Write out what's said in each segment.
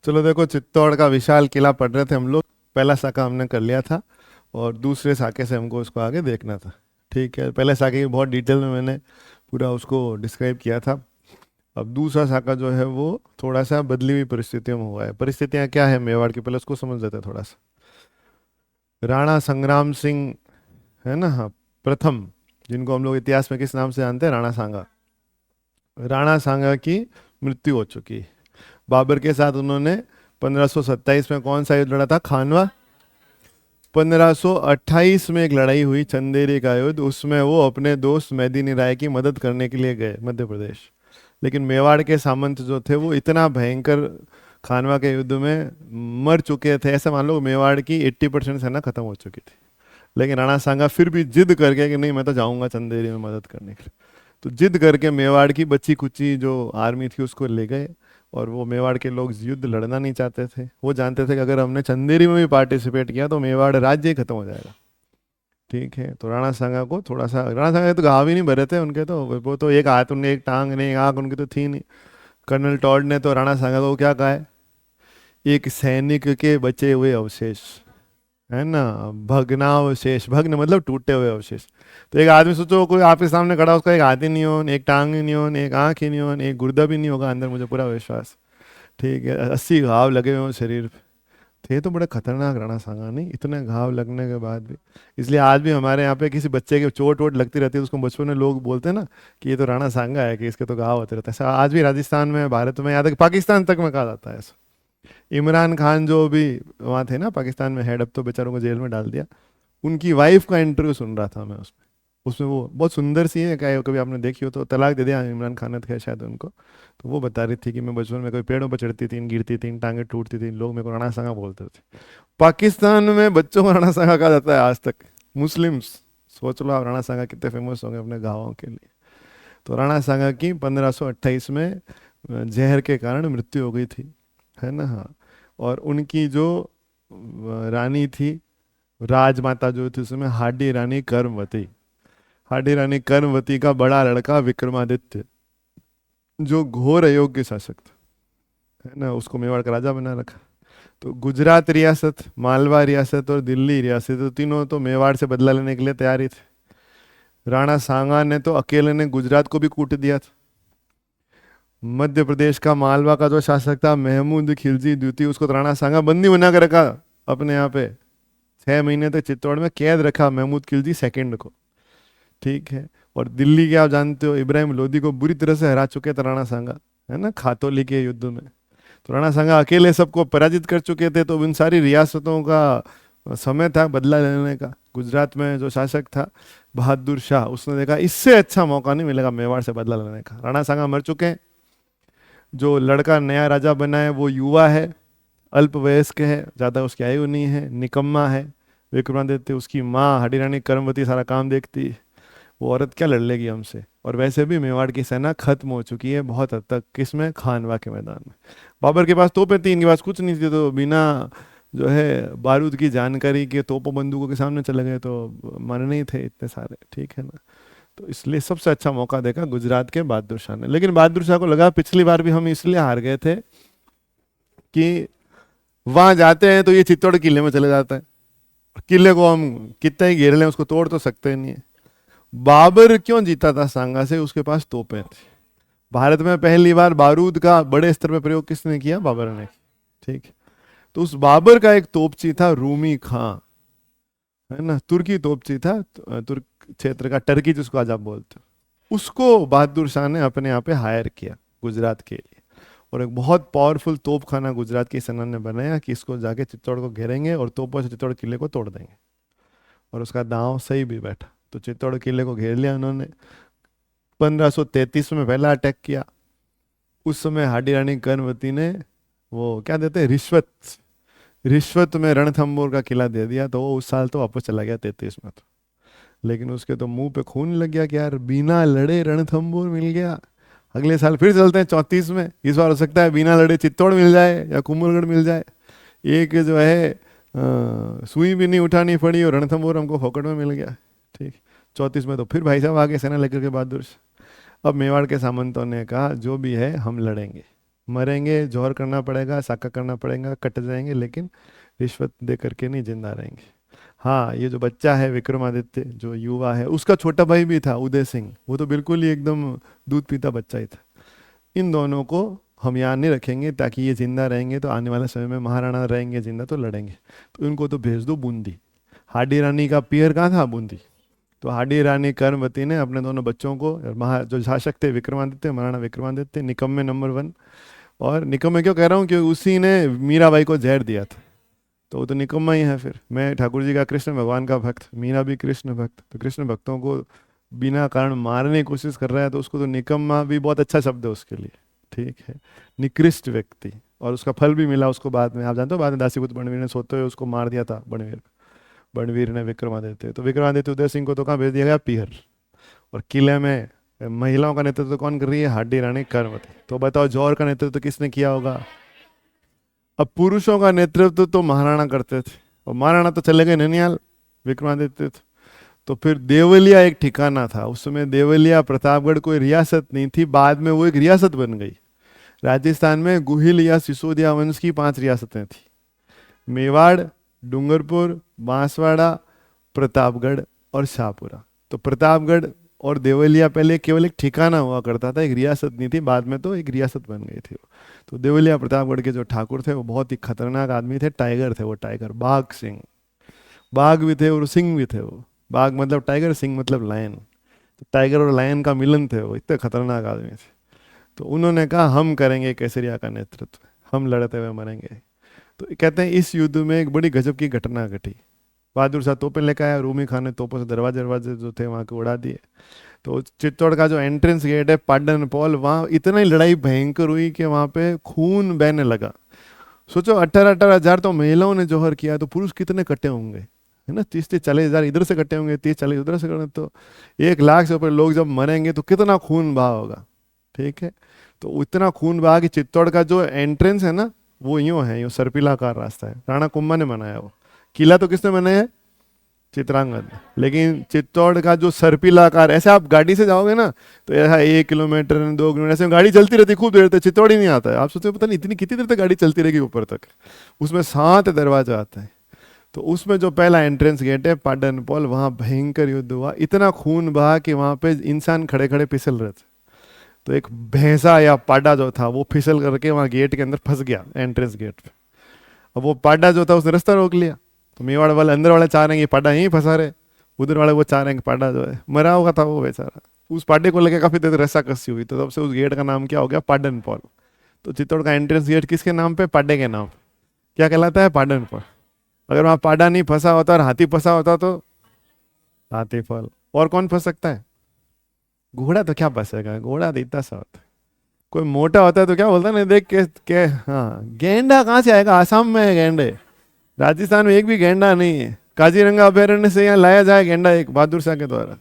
चलो देखो, चित्तौड़ का विशाल किला पढ़ रहे थे हम लोग। पहला साका हमने कर लिया था और दूसरे साके से हमको उसको आगे देखना था। ठीक है, पहले साके की बहुत डिटेल में मैंने पूरा उसको डिस्क्राइब किया था। अब दूसरा साका जो है वो थोड़ा सा बदली हुई परिस्थितियों में हुआ है। परिस्थितियाँ क्या है मेवाड़ की, पहले उसको समझ लेते हैं थोड़ा सा। राणा संग्राम सिंह, है ना, हाँ, प्रथम, जिनको हम लोग इतिहास में किस नाम से जानते हैं, राणा सांगा। राणा सांगा की मृत्यु हो चुकी है। बाबर के साथ उन्होंने 1527 में कौन सा युद्ध लड़ा था, खानवा। 1528 में एक लड़ाई हुई, चंदेरी का युद्ध, उसमें वो अपने दोस्त मेदिनी राय की मदद करने के लिए गए मध्य प्रदेश। लेकिन मेवाड़ के सामंत जो थे वो इतना भयंकर खानवा के युद्ध में मर चुके थे, ऐसा मान लो मेवाड़ की 80% सेना खत्म हो चुकी थी। लेकिन राणा सांगा फिर भी जिद करके कि नहीं, मैं तो जाऊंगा चंदेरी में मदद करने के लिए। तो जिद करके मेवाड़ की बची कुची जो आर्मी थी उसको ले गए। और वो मेवाड़ के लोग युद्ध लड़ना नहीं चाहते थे, वो जानते थे कि अगर हमने चंदेरी में भी पार्टिसिपेट किया तो मेवाड़ राज्य ही खत्म हो जाएगा। ठीक है, तो राणा सांगा को थोड़ा सा, राणा सांगा के तो घाव ही नहीं भरे थे उनके, तो वो तो एक हाथ उनने, एक टांग नहीं, एक आंख उनकी तो थी नहीं। कर्नल टॉड ने तो राणा सांगा को क्या कहा है, एक सैनिक के बचे हुए अवशेष, है ना, भग्नावशेष, भग्न मतलब टूटे हुए अवशेष। तो एक आदमी सोचो, कोई आपके सामने खड़ा, उसका एक हाथ ही नहीं हो, एक टांग ही नहीं हो, एक आंख ही नहीं हो, एक गुर्दा भी नहीं होगा अंदर, मुझे पूरा विश्वास। ठीक है, 80 घाव लगे हुए हैं शरीर पे। थे तो बड़े खतरनाक राणा सांगा, नहीं, इतने घाव लगने के बाद भी। इसलिए आज भी हमारे यहाँ पे किसी बच्चे के चोट वोट लगती रहती है, उसको बचपन में लोग बोलते हैं ना कि ये तो राणा सांगा है, कि इसके तो घाव होते रहते हैं। ऐसा आज भी राजस्थान में, भारत में, यहाँ तक पाकिस्तान तक में कहा जाता है ऐसा। इमरान खान जो भी वहाँ थे ना पाकिस्तान में हेड, अब तो बेचारों को जेल में डाल दिया। उनकी वाइफ का इंटरव्यू सुन रहा था मैं उसमें। उसमें वो बहुत सुंदर सी है, क्या कभी आपने देखी हो तो, तलाक दे दिया इमरान खान ने तो, खैर शायद उनको। तो वो बता रही थी कि मैं बचपन में कभी पेड़ों पर चढ़ती थी, गिरती थी, टांगे टूटती थी, लोग मेरे को राणा सांगा बोलते थे। पाकिस्तान में बच्चों को राणा सांगा कहा जाता है आज तक। मुस्लिम्स, सोच लो आप राणा सांगा कितने फेमस होंगे अपने गाँवों के लिए। तो राणा सांगा की 1528 में जहर के कारण मृत्यु हो गई थी, है ना, हाँ। और उनकी जो रानी थी, राजमाता जो थी, उसमें हाडी रानी कर्मवती। हाडी रानी कर्मवती का बड़ा लड़का विक्रमादित्य, जो घोर अयोग्य शासक था, है ना, उसको मेवाड़ का राजा बना रखा। तो गुजरात रियासत, मालवा रियासत और दिल्ली रियासत, तो तीनों तो मेवाड़ से बदला लेने के लिए तैयार ही थे। राणा सांगा ने तो अकेले ने गुजरात को भी कूट दिया था। मध्य प्रदेश का, मालवा का जो शासक था महमूद खिलजी द्वितीय, उसको तो राणा सांगा बंदी बना कर रखा अपने यहाँ पे। 6 महीने तक चित्तौड़ में कैद रखा महमूद खिलजी सेकंड को। ठीक है। और दिल्ली के आप जानते हो, इब्राहिम लोदी को बुरी तरह से हरा चुके थे राणा सांगा, है ना, खातौली के युद्ध में। तो राणा सांगा अकेले सबको पराजित कर चुके थे, तो इन सारी रियासतों का समय था बदला लेने का। गुजरात में जो शासक था बहादुर शाह, उसने देखा इससे अच्छा मौका नहीं मिलेगा मेवाड़ से बदला लेने का। राणा सांगा मर चुके हैं, जो लड़का नया राजा बना है वो युवा है, अल्पवयस्क है, ज़्यादा उसकी आयु नहीं है, निकम्मा है। विक्रमादित्य, उसकी माँ हडी रानी कर्मवती सारा काम देखती है। वो औरत क्या लड़ लेगी हमसे। और वैसे भी मेवाड़ की सेना खत्म हो चुकी है बहुत हद तक, किसमें, खानवा के मैदान में। बाबर के पास तोपें थी, इनके पास कुछ नहीं थी, तो बिना जो है बारूद की जानकारी के तोपों बंदूकों के सामने चले गए, तो मरने ही थे इतने सारे। ठीक है ना। तो इसलिए सबसे अच्छा मौका देखा गुजरात के बहादुर शाह ने। लेकिन बहादुर शाह को लगा पिछली बार भी हम इसलिए हार गए थे कि वहां जाते हैं तो ये चित्तौड़ किले में चले जाता है, किले को हम कितना ही घेर लें उसको तोड़ तो सकते ही नहीं है। बाबर क्यों जीता था सांगा से, उसके पास तोपें थी। भारत में पहली बार बारूद का बड़े स्तर पर प्रयोग किसने किया, बाबर ने। ठीक। तो उस बाबर का एक तोपची था रूमी खां, है ना, तुर्की तोपची था, तुर्क क्षेत्र का, टर्की जिसको आज आप बोलते हो। उसको बहादुर शाह ने अपने यहाँ पे हायर किया गुजरात के लिए। और एक बहुत पावरफुल तोपखाना गुजरात की सेना ने बनाया कि इसको जाके चित्तौड़ को घेरेंगे और तोपों से चित्तौड़ किले को तोड़ देंगे। और उसका दांव सही भी बैठा, तो चित्तौड़ किले को घेर लिया उन्होंने। 1533 में पहला अटैक किया। उस समय हाडी रानी कर्मवती ने वो क्या देते हैं, रिश्वत, रिश्वत में रणथंभौर का किला दे दिया, तो वो उस साल तो वापस चला गया 33 में तो। लेकिन उसके तो मुंह पे खून लग गया कि यार बिना लड़े रणथंभौर मिल गया। अगले साल फिर चलते हैं 34 में, इस बार हो सकता है बिना लड़े चित्तौड़ मिल जाए या कुंभलगढ़ मिल जाए। एक जो है सुई भी नहीं उठानी पड़ी और रणथंभौर हमको फोकट में मिल गया। ठीक। 34 में तो फिर भाई साहब आगे सेना लेकर के बहादुर शाह। अब मेवाड़ के सामंतों ने कहा जो भी है हम लड़ेंगे। मरेंगे, जौहर करना पड़ेगा, साका करना पड़ेगा, कट जाएंगे, लेकिन रिश्वत दे करके नहीं जिंदा रहेंगे। हाँ, ये जो बच्चा है विक्रमादित्य, जो युवा है, उसका छोटा भाई भी था उदय सिंह, वो तो बिल्कुल ही एकदम दूध पीता बच्चा ही था। इन दोनों को हम यहाँ नहीं रखेंगे, ताकि ये जिंदा रहेंगे तो आने वाले समय में महाराणा रहेंगे जिंदा तो लड़ेंगे। तो इनको तो भेज दो बूंदी। हाडी रानी का पियर कहाँ था? बूंदी। तो हाडी रानी कर्मवती ने अपने दोनों बच्चों को, महा जो शासक थे विक्रमादित्य, महाराणा विक्रमादित्य, निकम्मे नंबर 1। और निकम्मे क्यों कह रहा हूँ? क्योंकि उसी ने मीराबाई को जहर दिया था, तो वो तो निकम्मा ही है। फिर मैं ठाकुर जी का कृष्ण भगवान का भक्त, मीरा भी कृष्ण भक्त, तो कृष्ण भक्तों को बिना कारण मारने की कोशिश कर रहा है, तो उसको तो निकम्मा भी बहुत अच्छा शब्द है उसके लिए। ठीक है, निकृष्ट व्यक्ति। और उसका फल भी मिला उसको बाद में, आप जानते हो, बाद में दासीपुत्र बणवीर ने सोते हुए उसको मार दिया था, बणवीर। बणवीर ने विक्रमादित्य, तो विक्रमादित्य उदय सिंह को तो कहाँ भेज दिया गया? पीहर। और किले में महिलाओं का नेतृत्व तो कौन कर रही है? हाडी रानी कर्मवती। तो बताओ, जौहर का नेतृत्व किसने किया होगा? अब पुरुषों का नेतृत्व तो महाराणा करते थे, और महाराणा तो चले गए ननियाल, विक्रमादित्य थे। तो फिर देवलिया एक ठिकाना था उस समय। देवलिया प्रतापगढ़ कोई रियासत नहीं थी, बाद में वो एक रियासत बन गई। राजस्थान में गुहिल या सिसोदिया वंश की 5 रियासतें थी: मेवाड़, डूंगरपुर, बांसवाड़ा, प्रतापगढ़ और शाहपुरा। तो प्रतापगढ़ और देवलिया पहले केवल एक ठिकाना हुआ करता था, एक रियासत नहीं थी, बाद में तो एक रियासत बन गई थी वो। तो देवलिया प्रतापगढ़ के जो ठाकुर थे वो बहुत ही खतरनाक आदमी थे, टाइगर थे वो, टाइगर, बाघ सिंह। बाघ भी थे और सिंह भी थे वो। बाघ मतलब टाइगर, सिंह मतलब लायन। तो टाइगर और लायन का मिलन थे वो, इतने खतरनाक आदमी थे। तो उन्होंने कहा हम करेंगे केसरिया का नेतृत्व, हम लड़ते हुए मरेंगे। तो कहते हैं इस युद्ध में एक बड़ी गजब की घटना घटी। बहादुर शाह तोपें लेकर आया, रूमी खान ने तोपों से दरवाजे दरवाजे जो थे वहाँ के उड़ा दिए। तो चित्तौड़ का जो एंट्रेंस गेट है पाडन पॉल, वहाँ इतनी लड़ाई भयंकर हुई कि वहाँ पे खून बहने लगा। सोचो, 18,000 तो महिलाओं ने जौहर किया, तो पुरुष कितने कट्टे होंगे? है ना, 30-40 हजार इधर से कट्टे होंगे, 30-40 उधर से कट्टे, तो 1 लाख से ऊपर लोग जब मरेंगे तो कितना खून बहा होगा। ठीक है, तो इतना खून बहा कि चित्तौड़ का जो एंट्रेंस है ना, वो यूं है, यूं सर्पिलाकार रास्ता है। राणा कुंभा ने बनाया वो। किला तो किसने बनाया है? चित्रांगद। लेकिन चित्तौड़ का जो सर्पिलाकार, ऐसे आप गाड़ी से जाओगे ना, तो ऐसा 1 किलोमीटर 2 किलोमीटर ऐसे गाड़ी चलती रहती खूब देर तक, चित्तौड़ ही नहीं आता है। आप सोचते हो पता नहीं इतनी कितनी देर तक गाड़ी चलती रहेगी ऊपर तक। उसमें 7 दरवाजा आता है। तो उसमें जो पहला एंट्रेंस गेट है पाडन पॉल, वहाँ भयंकर युद्ध हुआ, इतना खून बहा कि वहाँ पे इंसान खड़े खड़े फिसल रहे थे। तो एक भैंसा या पाडा जो था वो फिसल करके वहाँ गेट के अंदर फंस गया, एंट्रेंस गेट पे। अब वो पाडा जो था उसने रास्ता रोक लिया। तो मेवाड़ वाले अंदर वाले चाह रहे हैं कि पाडा यहीं फंसा रहे, उधर वाले वो चाह रहे हैं कि पाडा जो है मरा हुआ था वो बेचारा। उस पाडे को लेकर काफी देर रस्सा कसी हुई, तो तब से उस गेट का नाम क्या हो गया? पाडन पॉल। तो चित्तौड़ का एंट्रेंस गेट किसके नाम पे? पाडे के नाम पे। क्या कहलाता है? पाडन पॉल। अगर वहाँ पाडा नहीं फंसा होता और हाथी फंसा होता तो हाथी फॉल। और कौन फंस सकता है? घोड़ा तो क्या फंसेगा, घोड़ा तो इतना सा होता है। कोई मोटा होता है तो क्या बोलता है ना, देख के हाँ, गेंडा कहाँ से आएगा? आसाम में है गेंडे, राजस्थान में एक भी गेंडा नहीं है। काजीरंगा अभयारण्य से यहाँ लाया जाए गेंडा एक, बहादुर शाह के द्वारा।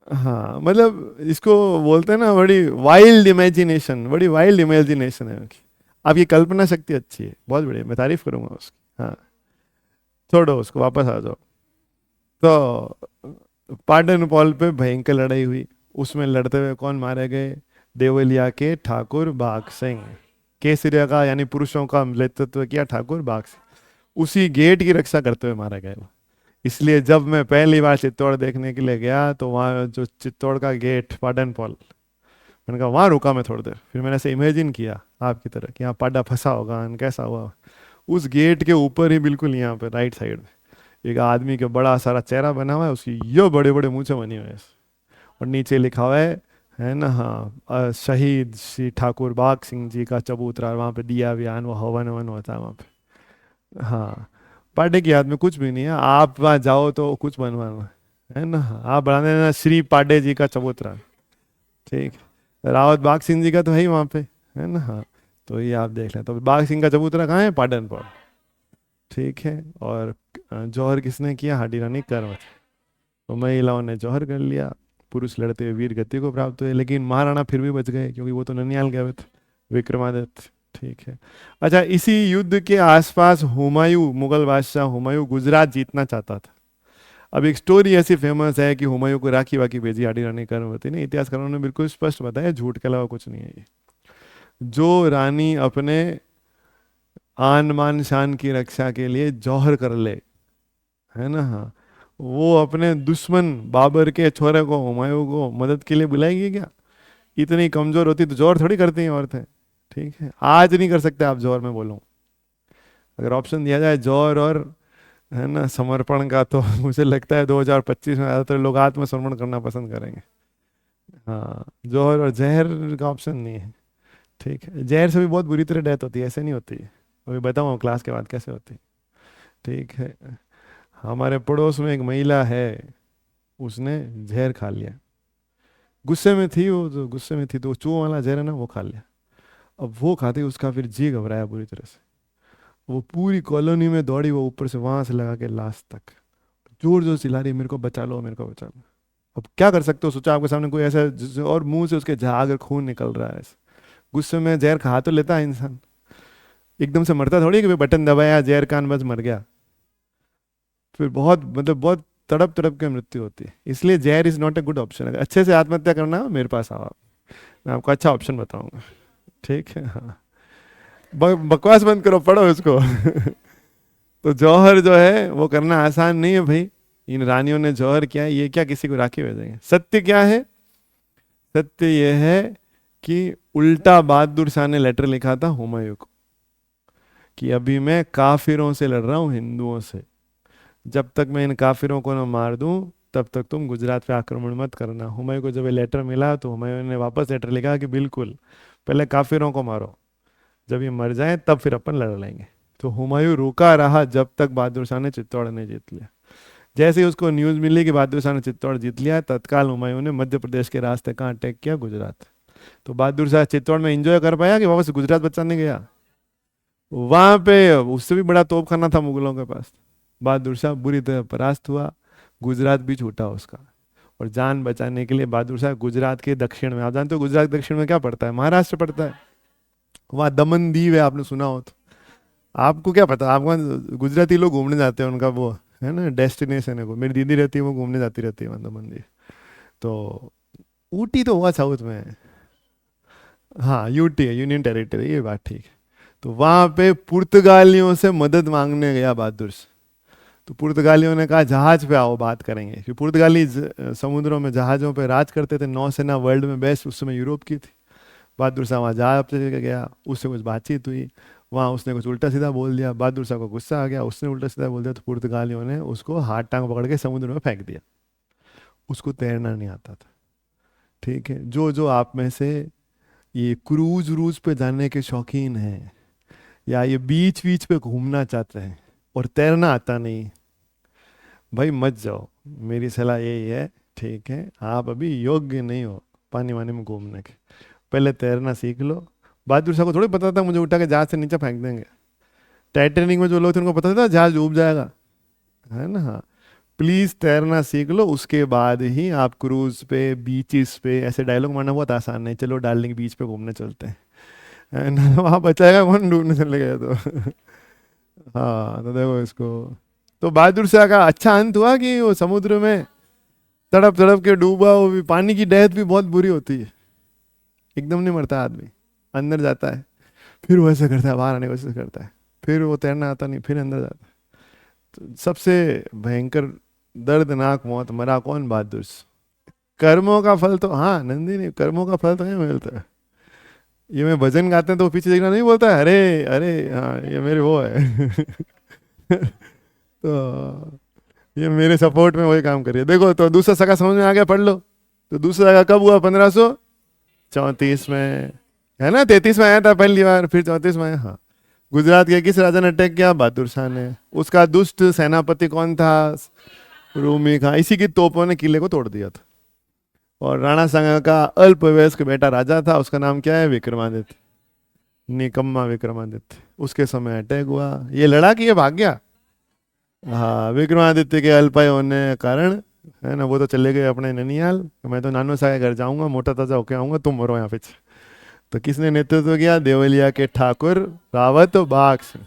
हाँ, मतलब इसको बोलते हैं ना, बड़ी वाइल्ड इमेजिनेशन, बड़ी वाइल्ड इमेजिनेशन है उनकी। आपकी कल्पना शक्ति अच्छी है, बहुत बढ़िया, मैं तारीफ करूंगा उसकी। हाँ, छोड़ो उसको, वापस आ जाओ। तो पाटन पॉल पे भयंकर लड़ाई हुई। उसमें लड़ते हुए कौन मारे गए? देवलिया के ठाकुर बाघ सिंह। केसरिया का यानी पुरुषों का नेतृत्व किया ठाकुर बाघ सिंह। उसी गेट की रक्षा करते हुए मारा गया वो। इसलिए जब मैं पहली बार चित्तौड़ देखने के लिए गया, तो वहाँ जो चित्तौड़ का गेट पाटन पॉल, मैंने कहा वहाँ रुका मैं थोड़ी देर। फिर मैंने ऐसे इमेजिन किया आपकी तरह कि यहाँ पाडा फंसा होगा, कैसा हुआ। उस गेट के ऊपर ही बिल्कुल यहाँ पे राइट साइड में एक आदमी का बड़ा सारा चेहरा बना हुआ है, उसकी ये बड़े बड़े मूछें बनी हुई है। और नीचे लिखा हुआ है ना, हाँ, शहीद श्री ठाकुर बाघ सिंह जी का चबूतरा। वहाँ पे दिया वियान, वो हवन हवन होता है वहाँ पे। हाँ, पांडे की याद में कुछ भी नहीं है, आप वहाँ जाओ तो कुछ बनवाना है ना, आप बढ़ा देना श्री पांडे जी का चबूतरा। ठीक, रावत बाघ सिंह जी का तो है ही वहाँ पे, है ना। हाँ, तो ये आप देख लें। तो बाघ सिंह का चबूतरा कहाँ है? पाटन पर। ठीक है, और जौहर किसने किया? हाडी रानी कर्मठ। तो महिलाओं ने जौहर कर लिया, पुरुष लड़ते हुए वीर गति को प्राप्त हुए, लेकिन महाराणा फिर भी बच गए क्योंकि वो तो ननियाल गए हुए थे, विक्रमादित्य। ठीक है। अच्छा, इसी युद्ध के आसपास हुमायूं, मुगल बादशाह हुमायूं गुजरात जीतना चाहता था। अब एक स्टोरी ऐसी फेमस है कि हुमायूं को राखी वाकी भेजी हाडी रानी कर्मवती ने। इतिहासकारों ने बिल्कुल स्पष्ट बताया, झूठ के अलावा कुछ नहीं है ये। जो रानी अपने आन मान शान की रक्षा के लिए जौहर कर ले, है ना, हाँ, वो अपने दुश्मन बाबर के छोरे को, हुमायूं को मदद के लिए बुलाएगी क्या? इतनी कमजोर होती तो जौहर थोड़ी करती हैं औरतें। ठीक है, आज नहीं कर सकते आप जौहर में बोलो। अगर ऑप्शन दिया जाए जौहर और, है ना, समर्पण का, तो मुझे लगता है 2025 में ज्यादातर लोग आत्मसमर्पण करना पसंद करेंगे। हाँ, जौहर और जहर का ऑप्शन नहीं है। ठीक है, जहर से भी बहुत बुरी तरह डेथ होती है, ऐसे नहीं होती है। अभी बताऊँ क्लास के बाद कैसे होती है। ठीक है, हमारे पड़ोस में एक महिला है, उसने जहर खा लिया। गुस्से में थी वो, जो गुस्से में थी तो वो चूहों वाला जहर है ना, वो खा लिया। अब वो खाते ही उसका फिर जी घबराया बुरी तरह से। वो पूरी कॉलोनी में दौड़ी, वो ऊपर से वहां से लगा के लास्ट तक जोर जोर चिल्ला रही, मेरे को बचा लो, मेरे को बचा लो। अब क्या कर सकते हो, सोचा आपके सामने कोई ऐसा और मुंह से उसके झाग और खून निकल रहा है ऐसे। गुस्से में जहर खा तो लेता है इंसान, एकदम से मरता थोड़ी कि भाई बटन दबाया जहर कान बस मर गया। फिर बहुत मतलब बहुत तड़प तड़प के मृत्यु होती है। इसलिए जहर is not a good option. अगर अच्छे से आत्महत्या करना हो मेरे पास आओ आप, मैं आपको अच्छा ऑप्शन बताऊंगा। ठीक है, हाँ, बकवास बंद करो, पढ़ो इसको। तो जौहर जो है वो करना आसान नहीं है भाई। इन रानियों ने जौहर किया है, ये क्या किसी को राखी भेजेंगे? सत्य क्या है? सत्य ये है कि उल्टा बहादुर शाह ने लेटर लिखा था हुमायूं को कि अभी मैं काफिरों से लड़ रहा हूँ, हिंदुओं से। जब तक मैं इन काफिरों को न मार दूं तब तक तुम गुजरात पे आक्रमण मत करना। हुमायूं को जब ये लेटर मिला तो हुमायूं ने वापस लेटर लिखा कि बिल्कुल, पहले काफिरों को मारो, जब ये मर जाए तब फिर अपन लड़ लेंगे। तो हुमायूं रुका रहा जब तक बहादुर शाह ने चित्तौड़ ने जीत लिया। जैसे ही उसको न्यूज मिली कि बहादुर शाह ने चित्तौड़ जीत लिया, तत्काल हुमायूं ने मध्य प्रदेश के रास्ते कहाँ अटैक किया? गुजरात। तो बहादुर शाह चित्तौड़ में एंजॉय कर पाया कि वापस गुजरात बचाने गया? वहां पे उससे भी बड़ा तोपखाना था मुगलों के पास। बहादुर शाह बुरी तरह परास्त हुआ, गुजरात भी छूटा उसका। और जान बचाने के लिए बहादुर शाह गुजरात के दक्षिण में, आप जानते हो गुजरात के दक्षिण में क्या पड़ता है? महाराष्ट्र पड़ता है। वहाँ दमन दीव है, आपने सुना हो तो। आपको क्या पता, आप वहाँ गुजराती लोग घूमने जाते हैं, उनका वो है ना डेस्टिनेशन है। को मेरी दीदी रहती है, वो घूमने जाती रहती है वहाँ दमन दीव। तो ऊटी तो हुआ साउथ में है। हाँ, यूटी है, यूनियन टेरिटरी, ये बात ठीक है। तो वहां पे पुर्तगालियों से मदद मांगने गया बहादुर शाह। तो पुर्तगालियों ने कहा जहाज पे आओ, बात करेंगे। क्योंकि पुर्तगाली समुद्रों में जहाजों पे राज करते थे, नौसेना वर्ल्ड में बेस्ट उस समय यूरोप की थी। बहादुर शाह वहाँ जहाज पे गया, उससे कुछ बातचीत हुई, वहाँ उसने कुछ उल्टा सीधा बोल दिया, बहादुर शाह को गुस्सा आ गया, उसने उल्टा सीधा बोल दिया, तो पुर्तगालियों ने उसको हाथ टांग पकड़ के समुद्र में फेंक दिया। उसको तैरना नहीं आता था। ठीक है, जो जो आप में से ये क्रूज व्रूज पे जाने के शौकीन हैं, या ये बीच बीच पे घूमना चाहते हैं और तैरना आता नहीं, भाई मत जाओ। मेरी सलाह यही है, ठीक है, आप अभी योग्य नहीं हो पानी वानी में घूमने के। पहले तैरना सीख लो। बहादुर शाह को थोड़ी पता था मुझे उठा के जहाज से नीचे फेंक देंगे। टाइटैनिक में जो लोग थे उनको पता था जहाज डूब जाएगा, है ना, हाँ। प्लीज तैरना सीख लो, उसके बाद ही आप क्रूज पे, बीचेस पे, ऐसे डायलॉग मारना बहुत आसान है, चलो डार्लिंग बीच पे घूमने चलते हैं, है ना। वहां बचाएगा कौन, डूबने चले गए तो। हाँ, तो देखो इसको। तो बहादुर शाह का अच्छा अंत हुआ कि वो समुद्र में तड़प तड़प के डूबा। वो भी पानी की डेथ भी बहुत बुरी होती है, एकदम नहीं मरता आदमी, अंदर जाता है, फिर वो ऐसे करता है, बाहर आने की कोशिश करता है, फिर वो तैरना आता नहीं, फिर अंदर जाता है। तो सबसे भयंकर दर्दनाक मौत मरा कौन? बहादुर शाह। कर्मों का फल तो, हाँ नंदी नहीं, कर्मों का फल तो नहीं मिलता है। ये मैं भजन गाते हैं तो पीछे देखना नहीं बोलता है, अरे अरे हाँ ये मेरे वो है। तो ये मेरे सपोर्ट में वही काम करिए। देखो, तो दूसरा सगा समझ में आ गया, पढ़ लो। तो दूसरा सगा कब हुआ? 1534 में, है ना। 33 में आया था पहली बार, फिर 34 में आया, हाँ। गुजरात के किस राजा ने अटैक किया? बहादुर शाह ने। उसका दुष्ट सेनापति कौन था? रूमी खां। इसी की तोपों ने किले को तोड़ दिया था। और राणा सांगा का अल्पवयस्क बेटा राजा था, उसका नाम क्या है? विक्रमादित्य। निकम्मा विक्रमादित्य। उसके समय अटैक हुआ, ये लड़ा कि ये भाग गया? हाँ, विक्रमादित्य के अल्पायु होने के कारण, है ना, वो तो चले गए अपने ननियाल। मैं तो नानो सा के घर जाऊंगा, मोटा ताजा होके आऊंगा, तुम मरो यहाँ पीछे। तो किसने नेतृत्व किया? देवलिया के ठाकुर रावत बाग से।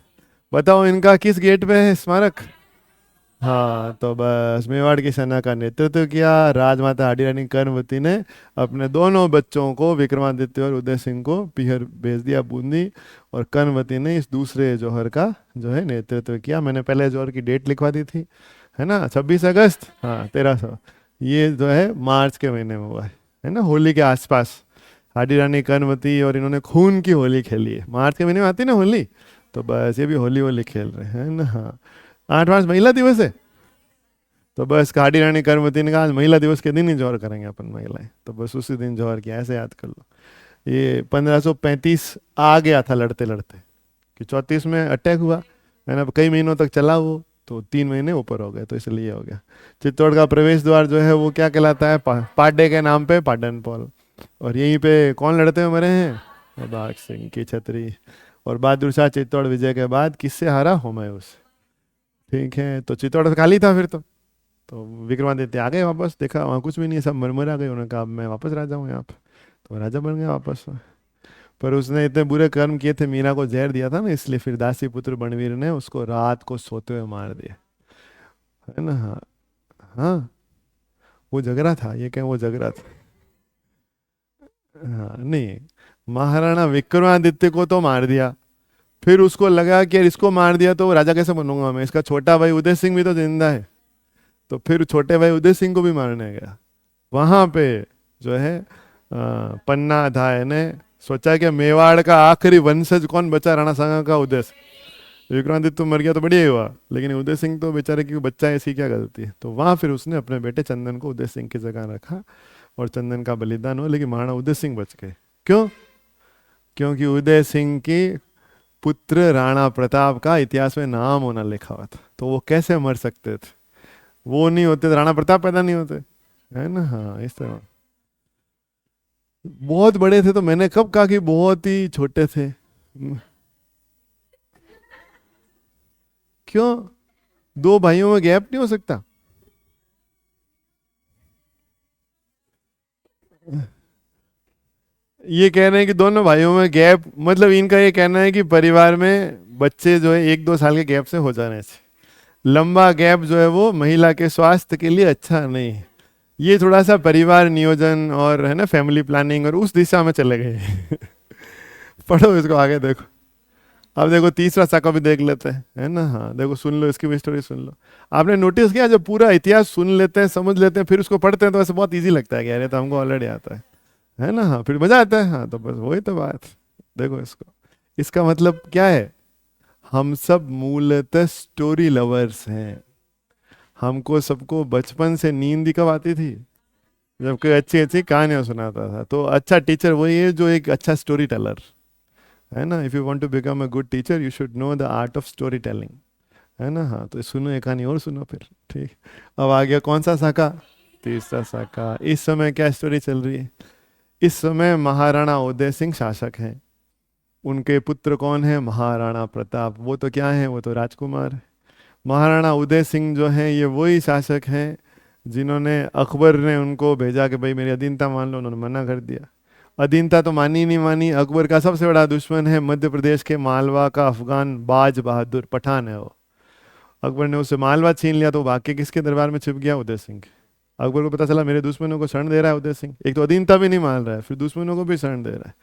बताओ इनका किस गेट पे है स्मारक? हाँ, तो बस मेवाड़ की सेना का नेतृत्व किया। राजमाता हाडी रानी कर्णवती ने अपने दोनों बच्चों को, विक्रमादित्य और उदय सिंह को, पीहर भेज दिया बूंदी। और कर्णवती ने इस दूसरे जौहर का जो है नेतृत्व किया। मैंने पहले जौहर की डेट लिखवा दी थी, है ना, 26 अगस्त, हाँ 1300। ये जो है मार्च के महीने में हुआ है ना, होली के आसपास। हाडी रानी कर्णवती और इन्होंने खून की होली खेली है। मार्च के महीने में आती है ना होली, तो बस ये भी होली होली खेल रहे हैं ना। हाँ, 8 मार्च महिला दिवस है। तो बस हाडी रानी कर्णवती ने कहा आज महिला दिवस के दिन ही जौहर करेंगे अपन महिलाएं, तो बस उसी दिन जौहर किया, ऐसे याद कर लो। ये 1535 आ गया था लड़ते लड़ते, कि 34 में अटैक हुआ, मैंने अब कई महीनों तक चला वो, तो 3 महीने ऊपर हो गए, तो इसलिए हो गया। चित्तौड़ का प्रवेश द्वार जो है वो क्या कहलाता है, पाडे के नाम पे पाडन पॉल। और यहीं पे कौन लड़ते हुए मरे हैं, बाघ सिंह की छतरी। और बहादुर शाह चित्तौड़ विजय के बाद किससे हारा, हुमायूं से। ठीक है, तो चित्तौड़ तो खाली था फिर तो विक्रमादित्य आ गए वापस, देखा वहाँ कुछ भी नहीं है, सब मर आ गए। उन्होंने कहा अब मैं वापस राजा हूँ यहाँ पे, तो राजा बन गया वापस। पर उसने इतने बुरे कर्म किए थे, मीरा को जहर दिया था ना, इसलिए फिर दासी पुत्र बनवीर ने उसको रात को सोते हुए मार दिया, है ना। हाँ, हाँ, वो झगड़ा था, ये क्या वो झगड़ा था। हाँ नहीं, महाराणा विक्रमादित्य को तो मार दिया, फिर उसको लगा कि यार इसको मार दिया तो राजा कैसे बनूंगा मैं, इसका छोटा भाई उदय सिंह भी तो जिंदा है। तो फिर छोटे भाई उदय सिंह को भी मारने गया। वहां पे जो है पन्ना धाय ने सोचा कि मेवाड़ का आखिरी वंशज कौन बचा, राणा सांगा का उदय सिंह। विक्रमादित्य तो मर गया तो बढ़िया ही हुआ, लेकिन उदय सिंह तो बेचारे की बच्चा है, ऐसी क्या गलती है। तो वहां फिर उसने अपने बेटे चंदन को उदय सिंह की जगह रखा, और चंदन का बलिदान हुआ, लेकिन महाराणा उदय सिंह बच गए। क्यों? क्योंकि उदय सिंह की पुत्र राणा प्रताप का इतिहास में नाम होना लिखा हुआ था, तो वो कैसे मर सकते थे। वो नहीं होते तो राणा प्रताप पैदा नहीं होते, है ना। हाँ, इस तरह बहुत बड़े थे, तो मैंने कब कहा कि बहुत ही छोटे थे। क्यों? दो भाइयों में गैप नहीं हो सकता? ये कह रहे हैं कि दोनों भाइयों में गैप, मतलब इनका ये कहना है कि परिवार में बच्चे जो है 1-2 साल के गैप से हो जाने चाहिए। लंबा गैप जो है वो महिला के स्वास्थ्य के लिए अच्छा नहीं है। ये थोड़ा सा परिवार नियोजन और है ना फैमिली प्लानिंग और उस दिशा में चले गए। पढ़ो इसको आगे देखो। अब देखो तीसरा साका भी देख लेते हैं, है ना। हाँ देखो, सुन लो इसकी भी स्टोरी सुन लो। आपने नोटिस किया जब पूरा इतिहास सुन लेते हैं, समझ लेते हैं, फिर उसको पढ़ते हैं तो ऐसे बहुत इजी लगता है कि अरे तो हमको ऑलरेडी आता है ना। हाँ, फिर मजा आता है। हाँ, तो बस वही तो बात। देखो इसको, इसका मतलब क्या है, हम सब मूलतः स्टोरी लवर्स हैं। हमको सबको बचपन से नींद ही कब आती थी, जब कोई अच्छी अच्छी कहानियां सुनाता था। तो अच्छा टीचर वही है जो एक अच्छा स्टोरी टेलर, है ना। If you want to become a good teacher you should know the art of story telling, है ना। हाँ, तो सुनो एक कहानी और सुनो फिर। ठीक, अब आ गया कौन सा साका, तीसरा साका। इस समय क्या स्टोरी चल रही है, इस समय महाराणा उदय सिंह शासक हैं। उनके पुत्र कौन है, महाराणा प्रताप। वो तो क्या है, वो तो राजकुमार है। महाराणा उदय सिंह जो हैं ये वही शासक हैं जिन्होंने, अकबर ने उनको भेजा कि भाई मेरी अधीनता मान लो, उन्होंने मना कर दिया। अधीनता तो मानी नहीं मानी। अकबर का सबसे बड़ा दुश्मन है मध्य प्रदेश के मालवा का अफगान बाज बहादुर, पठान है वो। अकबर ने उससे मालवा छीन लिया, तो भाग के किसके दरबार में छिप गया, उदय सिंह के। अकबर को पता चला मेरे दुश्मनों को शरण दे रहा है उदय सिंह, एक तो अधीनता भी नहीं मान रहा है, फिर दुश्मनों को भी शरण दे रहा है।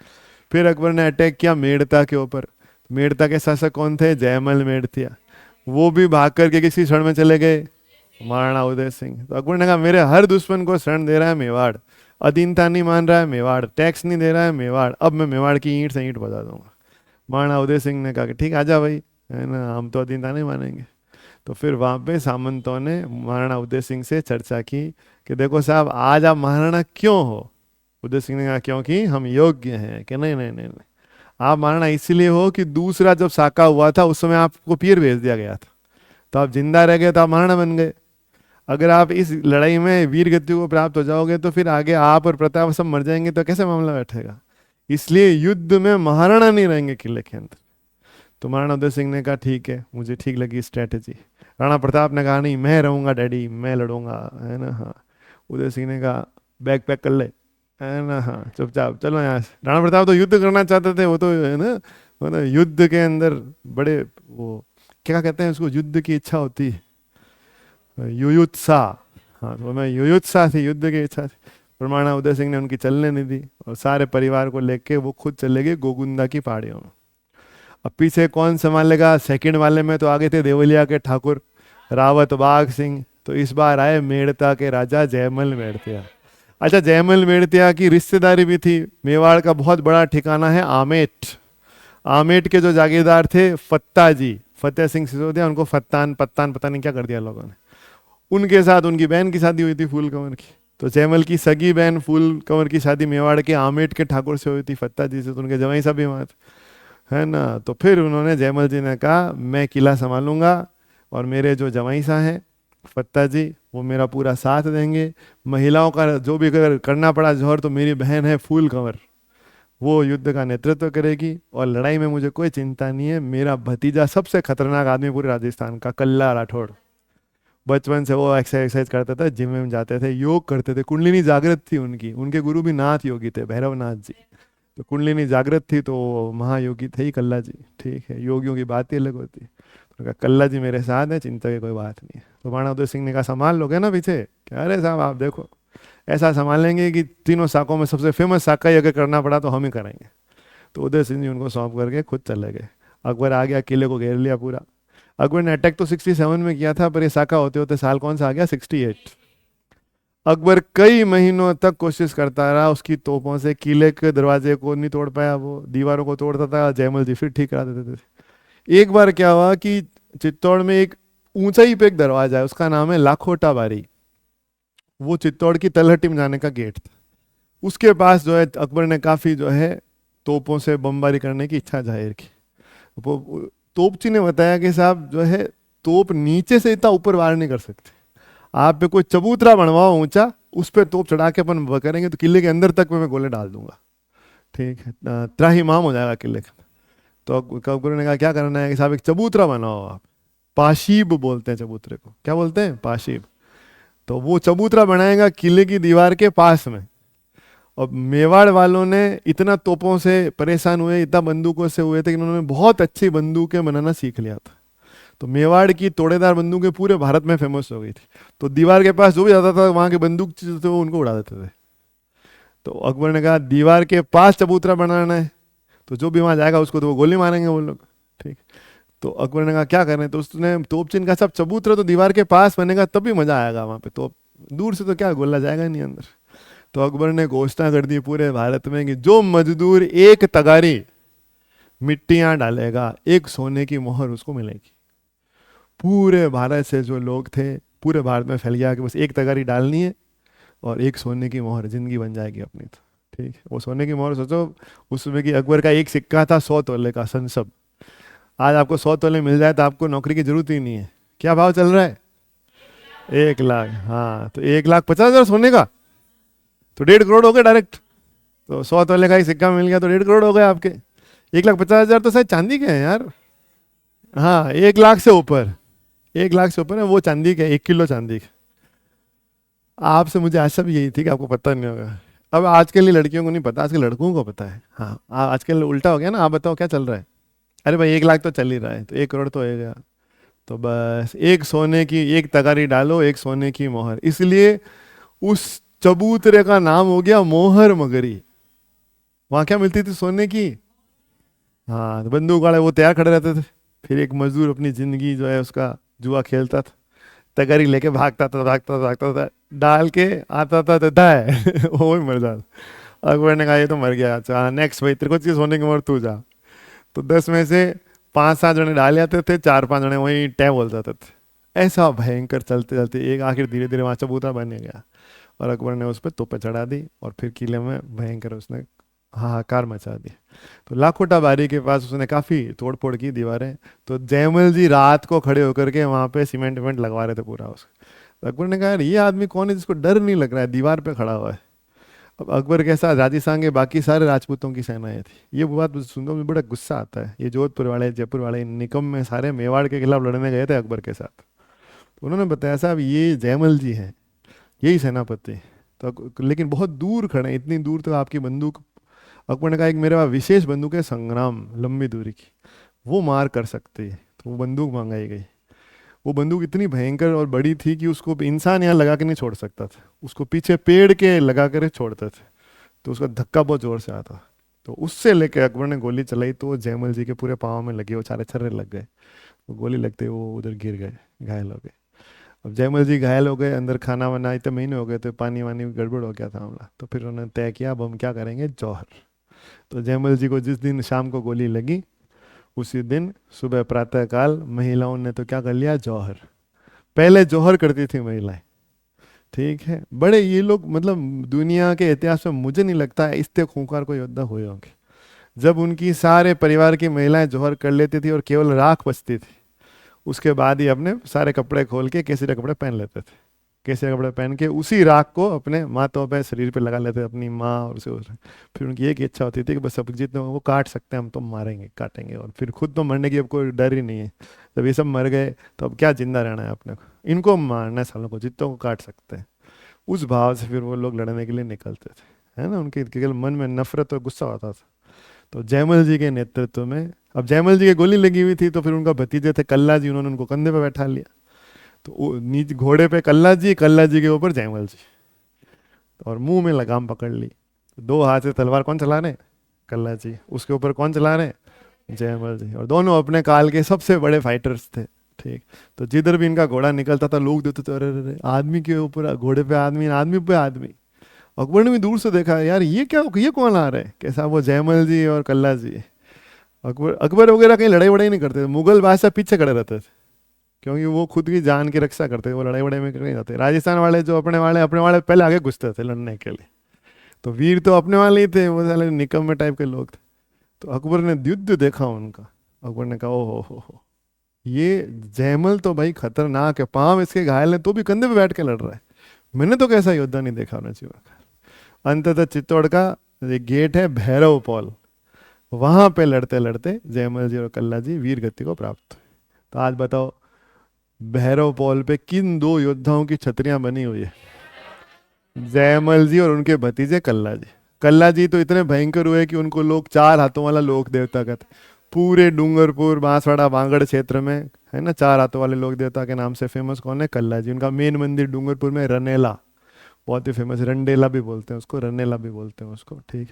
फिर अकबर ने अटैक किया मेड़ता के ऊपर। मेड़ता के शासक कौन थे, जयमल मेड़तिया। वो भी भाग करके किसी शरण में चले गए, महाराणा उदय सिंह। तो अकबर ने कहा मेरे हर दुश्मन को शरण दे रहा है मेवाड़, अधीनता नहीं मान रहा है मेवाड़, टैक्स नहीं दे रहा है मेवाड़, अब मैं मेवाड़ की ईंट से ईंट बजा दूंगा। महाराणा उदय सिंह ने कहा कि ठीक आजा भाई, है ना, हम तो अधीनता नहीं मानेंगे। तो फिर वहाँ पे सामंतों ने महाराणा उदय सिंह से चर्चा की कि देखो साहब आज आप महाराणा क्यों हो। उदय सिंह ने कहा क्योंकि हम योग्य हैं। कि नहीं नहीं नहीं नहीं, आप महाराणा इसलिए हो कि दूसरा जब साका हुआ था उस समय आपको पीर भेज दिया गया था, तो आप जिंदा रह गए तो आप महाराणा बन गए। अगर आप इस लड़ाई में वीर गति को प्राप्त हो जाओगे तो फिर आगे आप और प्रताप सब मर जाएंगे, तो कैसे मामला बैठेगा। इसलिए युद्ध में महाराणा नहीं रहेंगे किले के अंदर। तो महाराणा उदय सिंह ने कहा ठीक है, मुझे ठीक लगी स्ट्रेटेजी। राणा प्रताप ने कहा नहीं मैं रहूंगा डैडी, मैं लड़ूंगा, है ना। हाँ, उदय सिंह ने कहा बैग पैक कर ले, है ना। हाँ, चुपचाप चलो यहाँ से। राणा प्रताप तो युद्ध करना चाहते थे, वो तो है ना, मतलब युद्ध के अंदर बड़े वो क्या कहते हैं उसको, युद्ध की इच्छा होती है। युयुत्सा। हाँ, तो मैं युयुत्सा थी, युद्ध की इच्छा थी। परमाणु उदय सिंह ने उनकी चलने नहीं दी और सारे परिवार को लेके वो खुद चले गए गोगुंदा की पहाड़ियों में। अब पीछे कौन संभालेगा? सेकंड वाले में तो आगे थे देवलिया के ठाकुर रावत बाग सिंह, तो इस बार आए मेड़ता के राजा जयमल मेड़तिया। अच्छा, जयमल मेड़तिया की रिश्तेदारी भी थी। मेवाड़ का बहुत बड़ा ठिकाना है आमेट। आमेट के जो जागीरदार थे फत्ता जी, फतेह सिंह सिसोदिया, उनको फत्तान पत्तान पता नहीं क्या कर दिया लोगों ने, उनके साथ उनकी बहन की शादी हुई थी फूल कंवर की। तो जयमल की सगी बहन फूल कंवर की शादी मेवाड़ के आमेट के ठाकुर से हुई थी फत्ता जी से, तो उनके जवाई साहब भी वहाँ थे, है ना। तो फिर उन्होंने, जयमल जी ने कहा मैं किला संभालूंगा और मेरे जो जवाई साहब हैं फत्ता जी वो मेरा पूरा साथ देंगे। महिलाओं का जो भी अगर करना पड़ा जौहर, तो मेरी बहन है फूल कंवर, वो युद्ध का नेतृत्व करेगी और लड़ाई में मुझे कोई चिंता नहीं है। मेरा भतीजा सबसे खतरनाक आदमी पूरे राजस्थान का, कल्ला राठौड़, बचपन से वो एक्सरसाइज करते थे, जिम में जाते थे, योग करते थे, कुंडलिनी जागृत थी उनकी, उनके गुरु भी नाथ योगी थे, भैरव नाथ जी। तो कुंडलिनी जागृत थी, तो महायोगी थे ही कल्ला जी। ठीक है, योगियों की बात ही अलग होती है। तो कहा कल्ला जी मेरे साथ है, चिंता की कोई बात नहीं है। तो बाणा उदय सिंह ने कहा संभाल लोगे ना पीछे? क्या, अरे साहब आप देखो ऐसा संभालेंगे कि तीनों शाखों में सबसे फेमस शाखा ही अगर करना पड़ा तो हम ही करेंगे। तो उदय सिंह जी उनको सौंप करके खुद चले गए। अकबर आ गया, किले को घेर लिया पूरा। अकबर ने अटैक तो 67 में किया था, पर ये शाखा होते होते साल कौन सा आ गया, 68। अकबर कई महीनों तक कोशिश करता रहा, उसकी तोपों से किले के दरवाजे को नहीं तोड़ पाया, वो दीवारों को तोड़ता था, जयमल जी फिर ठीक करा देते थे। एक बार क्या हुआ कि चित्तौड़ में एक ऊंचाई पे एक दरवाजा है, उसका नाम है लाखोटा बारी। वो चित्तौड़ की तलहटी में जाने का गेट था। उसके पास जो है अकबर ने काफी जो है तोपों से बमबारी करने की इच्छा जाहिर की। वो तोपची ने बताया कि साहब जो है तोप नीचे से इतना ऊपर वार नहीं कर सकते, आप पे कोई चबूतरा बनवाओ ऊंचा, उस पर तोप चढ़ा के अपन करेंगे तो किले के अंदर तक मैं गोले डाल दूंगा। ठीक है, त्राहिमाम हो जाएगा किले का। तो अकबर ने कहा क्या करना है कि साहब एक चबूतरा बनाओ आप। पाशीब बोलते हैं चबूतरे को, क्या बोलते हैं? पाशीब। तो वो चबूतरा बनाएगा किले की दीवार के पास में। और मेवाड़ वालों ने इतना तोपों से परेशान हुए, इतना बंदूकों से हुए थे कि उन्होंने बहुत अच्छी बंदूकें बनाना सीख लिया था। तो मेवाड़ की तोड़ेदार बंदूकें पूरे भारत में फेमस हो गई थी। तो दीवार के पास जो भी आता था वहां के बंदूक जो थे वो उनको उड़ा देते थे। तो अकबर ने कहा दीवार के पास चबूतरा बनाना है, तो जो भी वहां जाएगा उसको तो वो गोली मारेंगे वो लोग। ठीक। तो अकबर ने कहा क्या करें, तो उसने तोपचिन का सब चबूतरा तो दीवार के पास बनेगा तभी मजा आएगा वहां पे, तो दूर से तो क्या गोला जाएगा नहीं अंदर। तो अकबर ने घोषणा कर दी पूरे भारत में कि जो मजदूर एक तगारी मिट्टियां डालेगा, एक सोने की मोहर उसको मिलेगी। पूरे भारत से जो लोग थे पूरे भारत में फैल गया कि बस एक तगारी डालनी है और एक सोने की मोहर, जिंदगी बन जाएगी अपनी। तो ठीक है, वो सोने की मोहर सोचो, उसमें कि अकबर का एक सिक्का था 100 तोले का संसब। आज आपको 100 तोले मिल जाए तो आपको नौकरी की जरूरत ही नहीं है। क्या भाव चल रहा है? 1 लाख। हाँ, तो 1,50,000 सोने का तो 1.5 करोड़ हो गए डायरेक्ट। तो 100 तोले का ही सिक्का मिल गया तो 1.5 करोड़ हो गए आपके। 1,50,000 तो शायद चांदी के हैं यार। हाँ, 1 लाख से ऊपर, 1 लाख से ऊपर है वो चांदी के, 1 किलो चांदी के। आपसे मुझे आशा भी यही थी कि आपको पता नहीं होगा। अब आजकल की लड़कियों को नहीं पता, आजकल लड़कों को पता है। हाँ, आजकल उल्टा हो गया ना। आप बताओ क्या चल रहा है? अरे भाई 1 लाख तो चल ही रहा है, तो 1 करोड़ तो हो गया। तो बस एक सोने की एक तगारी डालो, एक सोने की मोहर, इसलिए उस चबूतरे का नाम हो गया मोहर मगरी। वहां क्या मिलती थी? सोने की। हाँ, तो बंदूक वाले वो तैयार खड़े रहते थे, फिर एक मजदूर अपनी जिंदगी जो है उसका जुआ खेलता था, तगारी लेके भागता था, डाल के आता था तो दाए वो ही मर जाता। अकबर ने कहा ये तो मर गया, अच्छा नेक्स्ट भाई तेरे को चीज होने की मर, तू जा। तो 10 में से 5-7 जने डाल आते थे, 4-5 जने वही टै बोल जाते थे। ऐसा भयंकर चलते चलते एक आखिर धीरे धीरे वहां चबूतरा बन गया और अकबर ने उस पर तोपें चढ़ा दी और फिर किले में भयंकर उसने हाहाकार मचा दी। तो लाखोटा बारी के पास उसने काफी तोड़ फोड़ की दीवारें। तो जयमल जी रात को खड़े होकर के वहां पे सीमेंट वेमेंट लगवा रहे थे पूरा उसका। तो अकबर ने कहा यार ये आदमी कौन है जिसको डर नहीं लग रहा है, दीवार पे खड़ा हुआ है। अब अकबर के साथ राजस्थान के बाकी सारे राजपूतों की सेनाएं थी। ये बात सुनकर मुझे बड़ा गुस्सा आता है, ये जोधपुर वाले जयपुर वाले निकम में सारे मेवाड़ के खिलाफ लड़ने गए थे अकबर के साथ। तो उन्होंने बताया साहब ये जयमल जी हैं, यही सेनापति। तो लेकिन बहुत दूर खड़े हैं, इतनी दूर तो आपकी बंदूक। अकबर ने कहा एक मेरे पास विशेष बंदूक है संग्राम, लंबी दूरी की, वो मार कर सकती है। तो वो बंदूक मंगाई गई। वो बंदूक इतनी भयंकर और बड़ी थी कि उसको इंसान यहाँ लगा के नहीं छोड़ सकता था, उसको पीछे पेड़ के लगा कर छोड़ते थे, तो उसका धक्का बहुत जोर से आता। तो उससे लेके अकबर ने गोली चलाई तो वो जयमल जी के पूरे पाँव में लगी, वो सारे छर्रे लग गए। वो गोली लगते ही वो उधर गिर गए, घायल हो गए। अब जयमल जी घायल हो गए, अंदर खाना वाना इतने महीने हो गए थे, पानी वानी गड़बड़ हो गया था मामला। तो फिर उन्होंने तय किया अब हम क्या करेंगे, जौहर। तो जयमल जी को जिस दिन शाम को गोली लगी, उसी दिन सुबह प्रातः काल महिलाओं ने तो क्या कर लिया, जौहर। पहले जौहर करती थी महिलाएं, ठीक है। बड़े ये लोग मतलब दुनिया के इतिहास में मुझे नहीं लगता है इतने खूंखार कोई योद्धा हुए होंगे। जब उनकी सारे परिवार की महिलाएं जौहर कर लेती थी और केवल राख बचती थी, उसके बाद ही अपने सारे कपड़े खोल के केसरी कपड़े पहन लेते थे। केसरी कपड़े पहन के उसी राख को अपने माथों पे शरीर पे लगा लेते थे, अपनी माँ और उसे। फिर उनकी एक इच्छा होती थी कि बस अब जितने वो काट सकते हैं हम तो मारेंगे, काटेंगे, और फिर खुद तो मरने की अब कोई डर ही नहीं है। जब ये सब मर गए तो अब क्या जिंदा रहना है अपने को, इनको मारना है सालों को, जितनों को काट सकते हैं। उस भाव से फिर वो लोग लड़ने के लिए निकलते थे, है ना। उनके केवल मन में नफरत और गुस्सा होता था। तो जयमल जी के नेतृत्व में, अब जयमल जी के गोली लगी हुई थी तो फिर उनका भतीजे थे कल्ला जी, उन्होंने उनको कंधे पे बैठा लिया। तो नीचे घोड़े पे कल्ला जी के ऊपर जयमल जी, और मुंह में लगाम पकड़ ली। दो हाथ से तलवार कौन चला रहे, कल्ला जी, उसके ऊपर कौन चला रहे, जयमल जी। और दोनों अपने काल के सबसे बड़े फाइटर्स थे, ठीक। तो जिधर भी इनका घोड़ा निकलता था लोग देखते थे, अरे अरे अरे, आदमी के ऊपर घोड़े पे आदमी, आदमी पे आदमी। अकबर ने भी दूर से देखा, यार ये क्या, ये कौन आ रहा है, कैसा, वो जयमल जी और कल्ला जी। अकबर अकबर वगैरह कहीं लड़ाई वड़ाई नहीं करते थे, मुगल बादशाह पीछे खड़े रहते थे, क्योंकि वो खुद की जान की रक्षा करते थे, वो लड़ाई वड़ाई में नहीं जाते। राजस्थान वाले जो अपने वाले पहले आगे घुसते थे लड़ने के लिए। तो वीर तो अपने वाले ही थे, वो साले निकम्मे टाइप के लोग थे। तो अकबर ने युद्ध देखा उनका। अकबर ने कहा, ओ हो, ये जयमल तो भाई खतरनाक है, पांव इसके घायल है तो भी कंधे पे बैठ के लड़ रहा है। मैंने तो कैसा योद्धा नहीं देखा अपने जीवन का। अंततः चित्तौड़ का एक गेट है भैरव पॉल, वहां पे लड़ते लड़ते जयमल जी और कल्ला जी वीर गति को प्राप्त हुए। तो आज बताओ, भैरव पॉल पे किन दो योद्धाओं की छतरियां बनी हुई है, जयमल जी और उनके भतीजे कल्ला जी। कल्ला जी तो इतने भयंकर हुए कि उनको लोग चार हाथों वाला लोक देवता कहते। पूरे डूंगरपुर बांसवाड़ा बांगड़ क्षेत्र में, है ना, चार हाथों वाले लोक देवता के नाम से फेमस कौन है, कल्ला जी। उनका मेन मंदिर डूंगरपुर में रनेला, बहुत ही फेमस, रंडेला भी बोलते हैं उसको, रनेला भी बोलते हैं उसको, ठीक।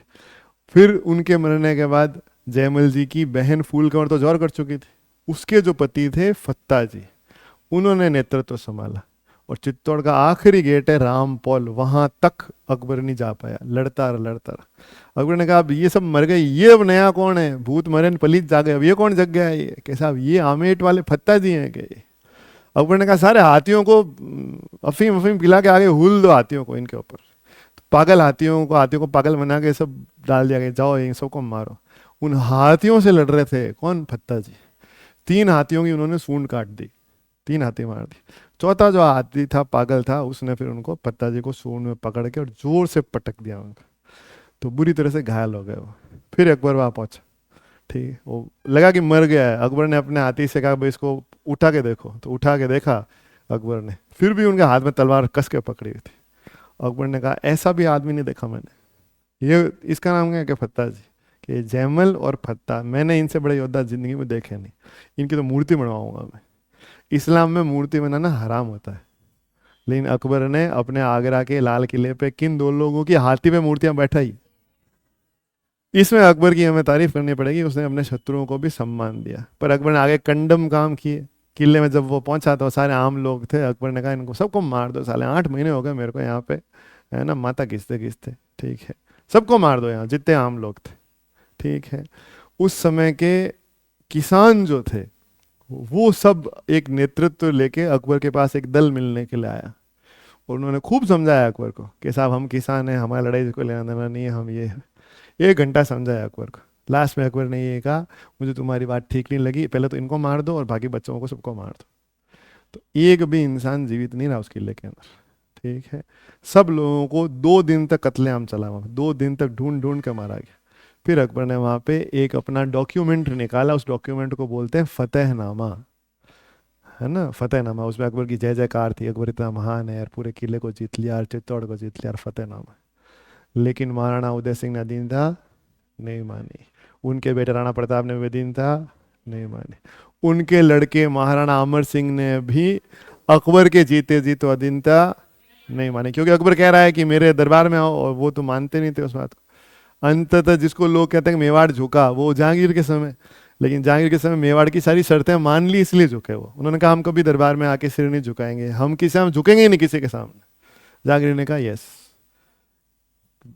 फिर उनके मरने के बाद जयमल जी की बहन फूलकंवर तो जौहर कर चुकी थी, उसके जो पति थे फत्ता जी, उन्होंने नेतृत्व संभाला। और चित्तौड़ का आखिरी गेट है रामपौल, वहां तक अकबर नहीं जा पाया, लड़ता रहा लड़ता रहा। अकबर ने कहा अब ये सब मर गए, ये अब नया कौन है, भूत मरे न पलीत जागे, अब ये कौन जग गया है, ये कैसा, अब ये आमेट वाले फत्ता जी हैं क्या ये। अकबर ने कहा सारे हाथियों को अफीम अफीम पिला के आगे हुल दो हाथियों को इनके ऊपर। तो पागल हाथियों को पागल बना के सब डाल दिया गया, जाओ इन सबको मारो। उन हाथियों से लड़ रहे थे कौन, फत्ता जी। तीन हाथियों की उन्होंने सूंड काट दी, तीन हाथी मार दी। चौथा जो हाथी था पागल था, उसने फिर उनको पत्ता जी को सूंड में पकड़ के और जोर से पटक दिया उनका, तो बुरी तरह से घायल हो गए वो। फिर अकबर वहां पहुंचा, ठीक है, वो लगा कि मर गया है। अकबर ने अपने हाथी से कहा भाई इसको उठा के देखो, तो उठा के देखा अकबर ने, फिर भी उनके हाथ में तलवार कस के पकड़ी हुई थी। अकबर ने कहा ऐसा भी आदमी नहीं देखा मैंने, ये इसका नाम क्या है कि फत्ता जी, कि जयमल और फत्ता, मैंने इनसे बड़े योद्धा जिंदगी में देखे नहीं, इनकी तो मूर्ति बनवाऊंगा मैं। इस्लाम में मूर्ति बनाना हराम होता है, लेकिन अकबर ने अपने आगरा के लाल किले पे किन दो लोगों की हाथी पे मूर्तियां बैठाई। इसमें अकबर की हमें तारीफ करनी पड़ेगी, उसने अपने शत्रुओं को भी सम्मान दिया। पर अकबर ने आगे कंडम काम किए। किले में जब वो पहुंचा तो सारे आम लोग थे, अकबर ने कहा इनको सबको मार दो, साले 8 महीने हो गए मेरे को यहाँ पे, है ना, माता खींचते खींचते, ठीक है, सबको मार दो यहाँ जितने आम लोग थे, ठीक है। उस समय के किसान जो थे वो सब एक नेतृत्व लेके अकबर के पास एक दल मिलने के लिए आया, और उन्होंने खूब समझाया अकबर को कि साहब हम किसान हैं, हमारी लड़ाई को लेना देना नहीं है, हम ये हैं। 1 घंटा समझाया अकबर को। लास्ट में अकबर ने ये कहा मुझे तुम्हारी बात ठीक नहीं लगी, पहले तो इनको मार दो और बाकी बच्चों को सबको मार दो। तो एक भी इंसान जीवित नहीं रहा उस किले के अंदर, ठीक है। सब लोगों को 2 दिन तक कत्लेआम चला, वहाँ 2 दिन तक ढूंढ ढूंढ के मारा गया। फिर अकबर ने वहाँ पे एक अपना डॉक्यूमेंट निकाला, उस डॉक्यूमेंट को बोलते हैं फतेहनामा, है ना, फतेहनामा। उसमें अकबर की जय जयकार थी, अकबर इतना महान है यार, पूरे किले को जीत लिया, और चित्तौड़ को जीत लिया, और फतेहनामा। लेकिन महाराणा उदय सिंह ने अधीनता नहीं मानी, उनके बेटे राणा प्रताप ने भी अधीनता नहीं मानी। उनके लड़के महाराणा अमर सिंह ने भी अकबर के जीते जी तो अधीनता नहीं मानी, क्योंकि अकबर कह रहा है कि मेरे दरबार में आओ, और वो तो मानते नहीं थे उस बात को। अंततः जिसको लोग कहते हैं कि मेवाड़ झुका, वो जहांगीर के समय, लेकिन जहांगीर के समय मेवाड़ की सारी शर्तें मान ली, इसलिए झुके वो। उन्होंने कहा हम कभी दरबार में आके सिर नहीं झुकाएंगे, हम झुकेंगे ही नहीं किसी के सामने। जहांगीर ने कहा यस।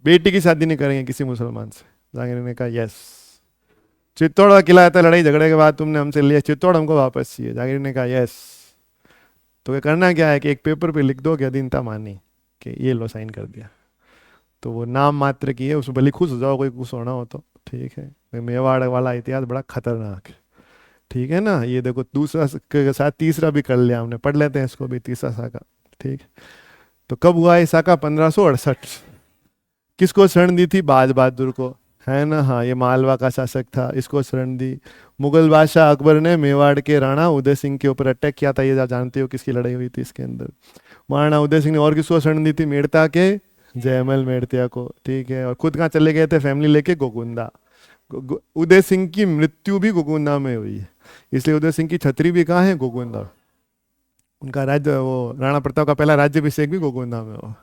बेटी की शादी नहीं करेंगे किसी मुसलमान से, जहांगीर ने कहा यस। चित्तौड़ का किला था, लड़ाई झगड़े के बाद तुमने हमसे लिया, चित्तौड़ हमको वापस चाहिए। जहांगीर ने कहा यस। तो ये करना क्या है कि एक पेपर पे लिख दो कि अधीनता मानी, कि ये लो साइन कर दिया। तो वो नाम मात्र की है, उसमें भले खुश हो जाओ, कोई खुश होना हो तो ठीक है। मेवाड़ वाला इतिहास बड़ा खतरनाक है, ठीक है ना। ये देखो दूसरा के साथ तीसरा भी कर लिया हमने, पढ़ लेते हैं इसको भी, तीसरा साका। ठीक। तो कब हुआ ये साका? 1568। किसको शरण दी थी? बाज बहादुर को, है ना। हाँ, ये मालवा का शासक था, इसको शरण दी। मुगल बादशाह अकबर ने मेवाड़ के राणा उदय सिंह के ऊपर अटैक किया था, ये जानते हो किसकी लड़ाई हुई थी इसके अंदर। महाराणा उदय सिंह ने और किसको शरण दी थी? मेड़ता के जयमल मेड़तिया को, ठीक है। और खुद कहाँ चले गए थे फैमिली लेके? गोकुंदा। उदय सिंह की मृत्यु भी गोकुंदा में हुई है, इसलिए उदय सिंह की छतरी भी कहाँ है? गोकुंदा। उनका राज्य, वो राणा प्रताप का पहला राज्यभिषेक भी गोकुंदा में हुआ।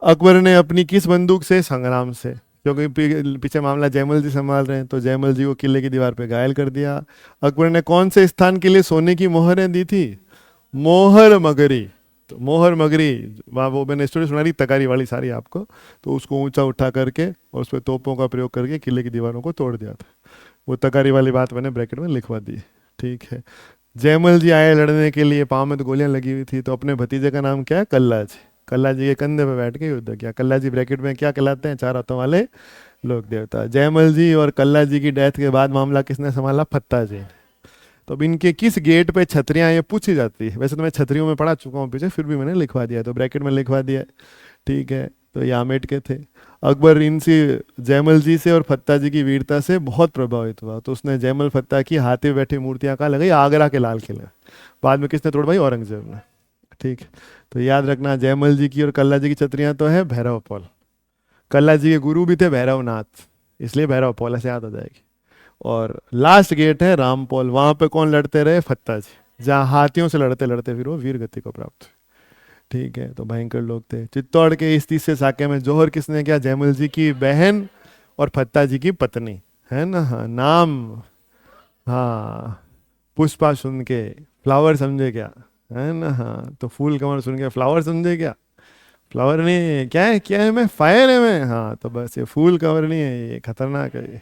अकबर ने अपनी किस बंदूक से? संग्राम से, क्योंकि पीछे मामला जयमल जी संभाल रहे हैं, तो जयमल जी को किले की दीवार पे घायल कर दिया। अकबर ने कौन से स्थान के लिए सोने की मोहरें दी थी? मोहर मगरी। तो मोहर मगरी, वहाँ वो मैंने स्टोरी सुना रही तकारी वाली सारी आपको, तो उसको ऊंचा उठा करके और उस पर तोपों का प्रयोग करके किले की दीवारों को तोड़ दिया था। वो तकारी वाली बात मैंने ब्रैकेट में लिखवा दी, ठीक है। जयमल जी आए लड़ने के लिए, पाँव में तो गोलियां लगी हुई थी, तो अपने भतीजे का नाम क्या है? कल्ला जी। कल्ला जी के कंधे पे बैठ के युद्ध किया। कल्ला जी ब्रैकेट में क्या कहलाते हैं? चार हाथों वाले लोक देवता। जयमल जी और कल्ला जी की डेथ के बाद मामला किसने संभाला? फत्ता जी। तो अब इनके किस गेट पे छतरियां, ये पूछी जाती है। वैसे तो मैं छतरियों में पढ़ा चुका हूँ पीछे, फिर भी मैंने लिखवा दिया, तो ब्रैकेट में लिखवा दिया, ठीक है। तो ये आमेट के थे। अकबर इनसे, जयमल जी से और फत्ता जी की वीरता से बहुत प्रभावित हुआ, तो उसने जयमल फत्ता की हाथी पे बैठी मूर्तियां कहाँ लगाई? आगरा के लाल किले। बाद में किसने तोड़वाई? औरंगजेब ने, ठीक है। तो याद रखना, जयमल जी की और कल्ला जी की छतरियां तो है भैरव पौल। कल्ला जी के गुरु भी थे भैरव नाथ, इसलिए भैरव पौल ऐसे याद आ जाएगी। और लास्ट गेट है रामपौल, वहां पे कौन लड़ते रहे? फत्ता जी, जहाँ हाथियों से लड़ते लड़ते फिर वो वीर गति को प्राप्त हुए, ठीक है। तो भयंकर लोग थे। चित्तौड़ के इस तीसरे साके में जोहर किसने किया? जयमल जी की बहन और फत्ता जी की पत्नी, है ना। हाँ, नाम, हाँ, पुष्पा सुन के फ्लावर समझे क्या, है ना। हाँ, तो फूल कमर सुन के फ्लावर समझे क्या? फ्लावर नहीं है, क्या है मैं? फायर है मैं। हाँ, तो बस ये फूल कमर नहीं है, ये खतरनाक है, ये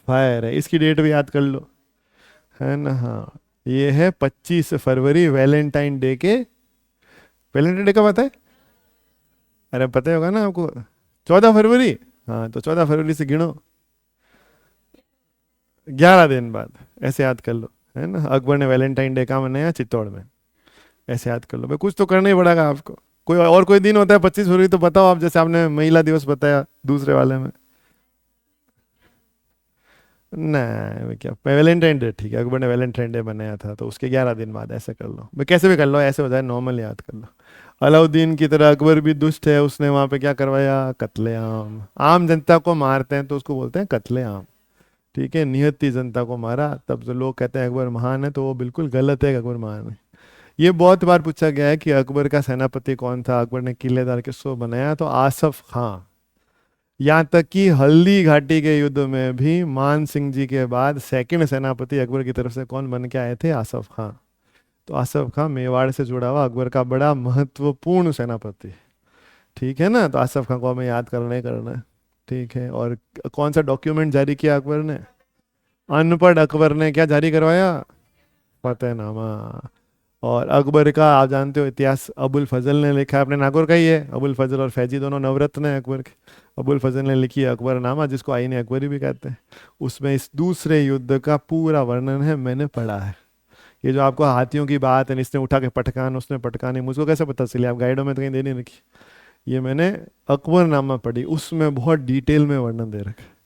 फायर है। इसकी डेट भी याद कर लो, है ना। हाँ, ये है 25 फरवरी, वैलेंटाइन डे के। वैलेंटाइन डे कब आता है? अरे पता ही होगा ना आपको, 14 फरवरी। हाँ, तो 14 फरवरी से गिनो, 11 दिन बाद, ऐसे याद कर लो, है ना। अकबर ने वैलेंटाइन डे का मनाया चित्तौड़ में, ऐसे याद कर लो भाई, कुछ तो करना ही पड़ेगा आपको। कोई दिन होता है 25 फरवरी, तो बताओ आप, जैसे आपने महिला दिवस बताया दूसरे वाले में। नहीं क्या, वैलेंटाइन डे, ठीक है, अकबर ने वैलेंटाइन डे बनाया था, तो उसके 11 दिन बाद, ऐसे कर लो भाई, कैसे भी कर लो, ऐसे हो जाए नॉर्मल याद कर लो। अलाउद्दीन की तरह अकबर भी दुष्ट है, उसने वहां पे क्या करवाया? कत्लेआम। आम जनता को मारते हैं तो उसको बोलते हैं कत्लेआम, ठीक है। निहत्ती जनता को मारा, तब जो लोग कहते हैं अकबर महान है, तो वो बिल्कुल गलत है कि अकबर महान है। ये बहुत बार पूछा गया है कि अकबर का सेनापति कौन था, अकबर ने किलेदार किसको बनाया? तो आसफ खां। यहाँ तक कि हल्दी घाटी के युद्ध में भी मान सिंह जी के बाद सेकंड सेनापति अकबर की तरफ से कौन बन के आए थे? आसफ खां। तो आसफ खां मेवाड़ से जुड़ा हुआ अकबर का बड़ा महत्वपूर्ण सेनापति, ठीक है ना। तो आसफ खां को हमें याद करना ही करना है, ठीक है। और कौन सा डॉक्यूमेंट जारी किया अकबर ने? अनपढ़ अकबर ने क्या जारी करवाया? फतेहनामा। और अकबर का आप जानते हो इतिहास, अबुल फजल ने लिखा है, अपने नागौर का ही है। अबुल फजल और फैजी दोनों नवरत्न है अकबर के। अबुल फजल ने लिखी है अकबरनामा, जिसको आईने अकबरी भी कहते हैं। उसमें इस दूसरे युद्ध का पूरा वर्णन है, मैंने पढ़ा है। ये जो आपको हाथियों की बात है, इसने उठा के पटकान, उसने पटकानी, मुझको कैसे पता चली? आप गाइडों में तो कहीं दे नहीं रखी। ये मैंने अकबरनामा पढ़ी, उसमें बहुत डिटेल में वर्णन दे रखा है।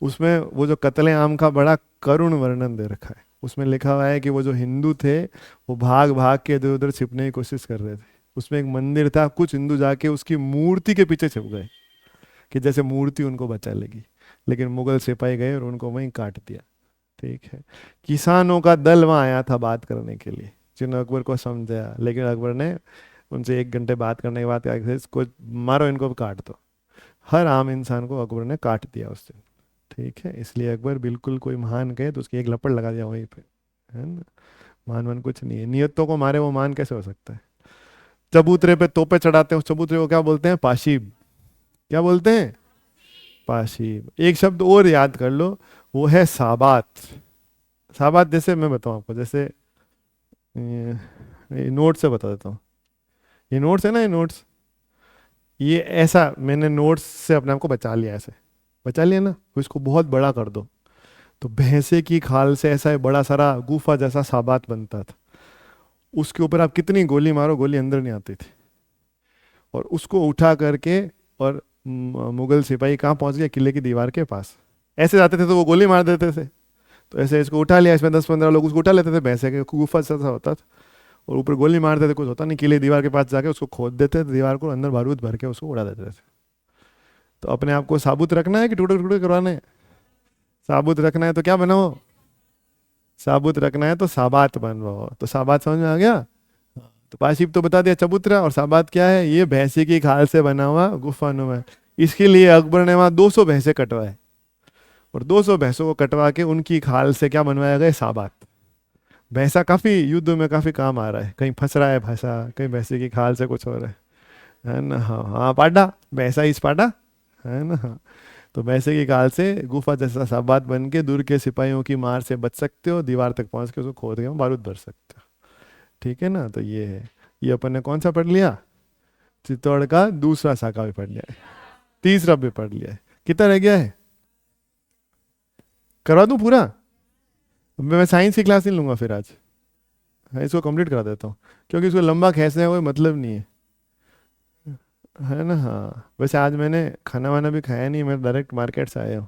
उसमें वो जो कत्ले आम का बड़ा करुण वर्णन दे रखा है। उसमें लिखा हुआ है कि वो जो हिंदू थे, वो भाग भाग के इधर उधर छिपने की कोशिश कर रहे थे। उसमें एक मंदिर था, कुछ हिंदू जाके उसकी मूर्ति के पीछे छिप गए, कि जैसे मूर्ति उनको बचा लेगी, लेकिन मुगल सिपाही गए और उनको वहीं काट दिया, ठीक है। किसानों का दल वहां आया था बात करने के लिए, जिन्होंने अकबर को समझाया, लेकिन अकबर ने उनसे 1 घंटे बात करने के बाद कहा कि इसको मारो, इनको काट दो। हर आम इंसान को अकबर ने काट दिया उस दिन। ठीक है, इसलिए अकबर बिल्कुल कोई महान कहे तो उसकी एक लपड़ लगा दिया वहीं पे, है ना। महान मान कुछ नहीं है, नियतों को मारे वो महान कैसे हो सकता है। चबूतरे पे तोपे चढ़ाते हैं, उस चबूतरे को क्या बोलते हैं? पाशीब। क्या बोलते हैं? पाशीब। एक शब्द और याद कर लो, वो है साबात। साबात जैसे मैं बताऊं आपको, जैसे ये नोट से बता देता हूँ। ये नोट्स है ना, ये नोट्स, ये ऐसा मैंने नोट्स से अपने आप को बचा लिया, ऐसे बचा लिया ना, तो इसको बहुत बड़ा कर दो तो भैंसे की खाल से ऐसा बड़ा सारा गुफा जैसा साबात बनता था। उसके ऊपर आप कितनी गोली मारो, गोली अंदर नहीं आती थी। और उसको उठा करके, और मुगल सिपाही कहाँ पहुंच गया? किले की दीवार के पास। ऐसे जाते थे तो वो गोली मार देते थे। तो ऐसे इसको उठा लिया, इसमें 10-15 लोग उसको उठा लेते थे, भैंसे के गुफा सा होता था, और ऊपर गोली मारते थे, कुछ होता नहीं, किले दीवार के पास जाके उसको खोद देते थे दीवार को, अंदर बारूद भर के उसको उड़ा देते थे। तो अपने आप को साबुत रखना है कि टुकड़े टुकड़े करवाने हैं? साबुत रखना है तो क्या बनाओ? साबुत रखना है तो साबात बनवाओ। तो साबात समझ में आ गया। तो पाशीब तो बता दिया चबूतरा, और साबात क्या है? ये भैंसे की खाल से बना हुआ गुफानुमा। इसके लिए अकबर ने वहां 200 भैंसे कटवाए, और 200 भैंसों को कटवा के उनकी खाल से क्या बनवाया गया? साबात। भैंसा काफी युद्ध में काफी काम आ रहा है, कहीं फंस रहा है भैंसा, कहीं भैंसे की खाल से कुछ हो रहा है ना। हाँ हाँ, पाडा, भैंसा इस पाडा, है ना। हाँ। तो भैंसे की खाल से गुफा जैसा साबात बन के दूर के सिपाहियों की मार से बच सकते हो, दीवार तक पहुंच के उसको खोद के बारूद भर सकते हो। ठीक है ना। तो ये है, ये अपन ने कौन सा पढ़ लिया? चित्तौड़ का दूसरा शाखा भी पढ़ लिया है, तीसरा भी पढ़ लिया है। कितना रह गया है? करवा दूं पूरा? मैं साइंस की क्लास नहीं लूंगा फिर आज। हाँ, इसको कंप्लीट करा देता हूँ, क्योंकि इसको लंबा खींचने का कोई मतलब नहीं है, है ना। हाँ, वैसे आज मैंने खाना वाना भी खाया नहीं, मैं डायरेक्ट मार्केट से आया हूँ।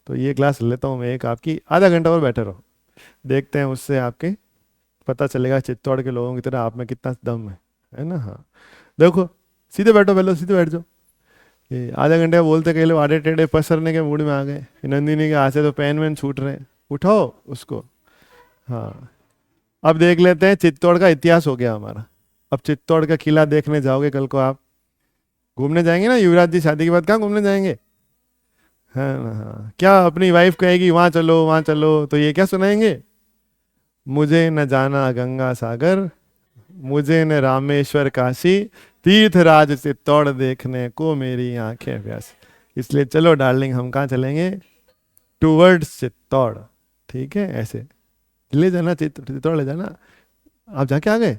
तो ये क्लास लेता हूँ मैं एक आपकी, आधा घंटा और बैठे रहो, देखते हैं उससे आपके पता चलेगा चित्तौड़ के लोगों की तरह आप में कितना दम है ना। हाँ, देखो, सीधे बैठो, पहले सीधे बैठ जाओ। ये आधे घंटे बोलते कई लोग आधे टेढ़े पसरने के मूड में आ गए, नंदिनी के हाथ से तो पेन वेन छूट रहे हैं, उठाओ उसको। हाँ, अब देख लेते हैं, चित्तौड़ का इतिहास हो गया हमारा। अब चित्तौड़ का किला देखने जाओगे कल को आप, घूमने जाएंगे ना, युवराज जी शादी के बाद कहाँ घूमने जाएंगे? है ना। हाँ, क्या अपनी वाइफ कहेगी वहां चलो वहां चलो, तो ये क्या सुनाएंगे? मुझे न जाना गंगा सागर, मुझे न रामेश्वर काशी, तीर्थ राज चित्तौड़ देखने को मेरी आंखें प्यासी। इसलिए चलो डार्लिंग, हम कहाँ चलेंगे? टूवर्ड्स चित्तौड़। ठीक है, ऐसे ले जाना, चित्तौड़ ले जाना। आप जाके आ गए?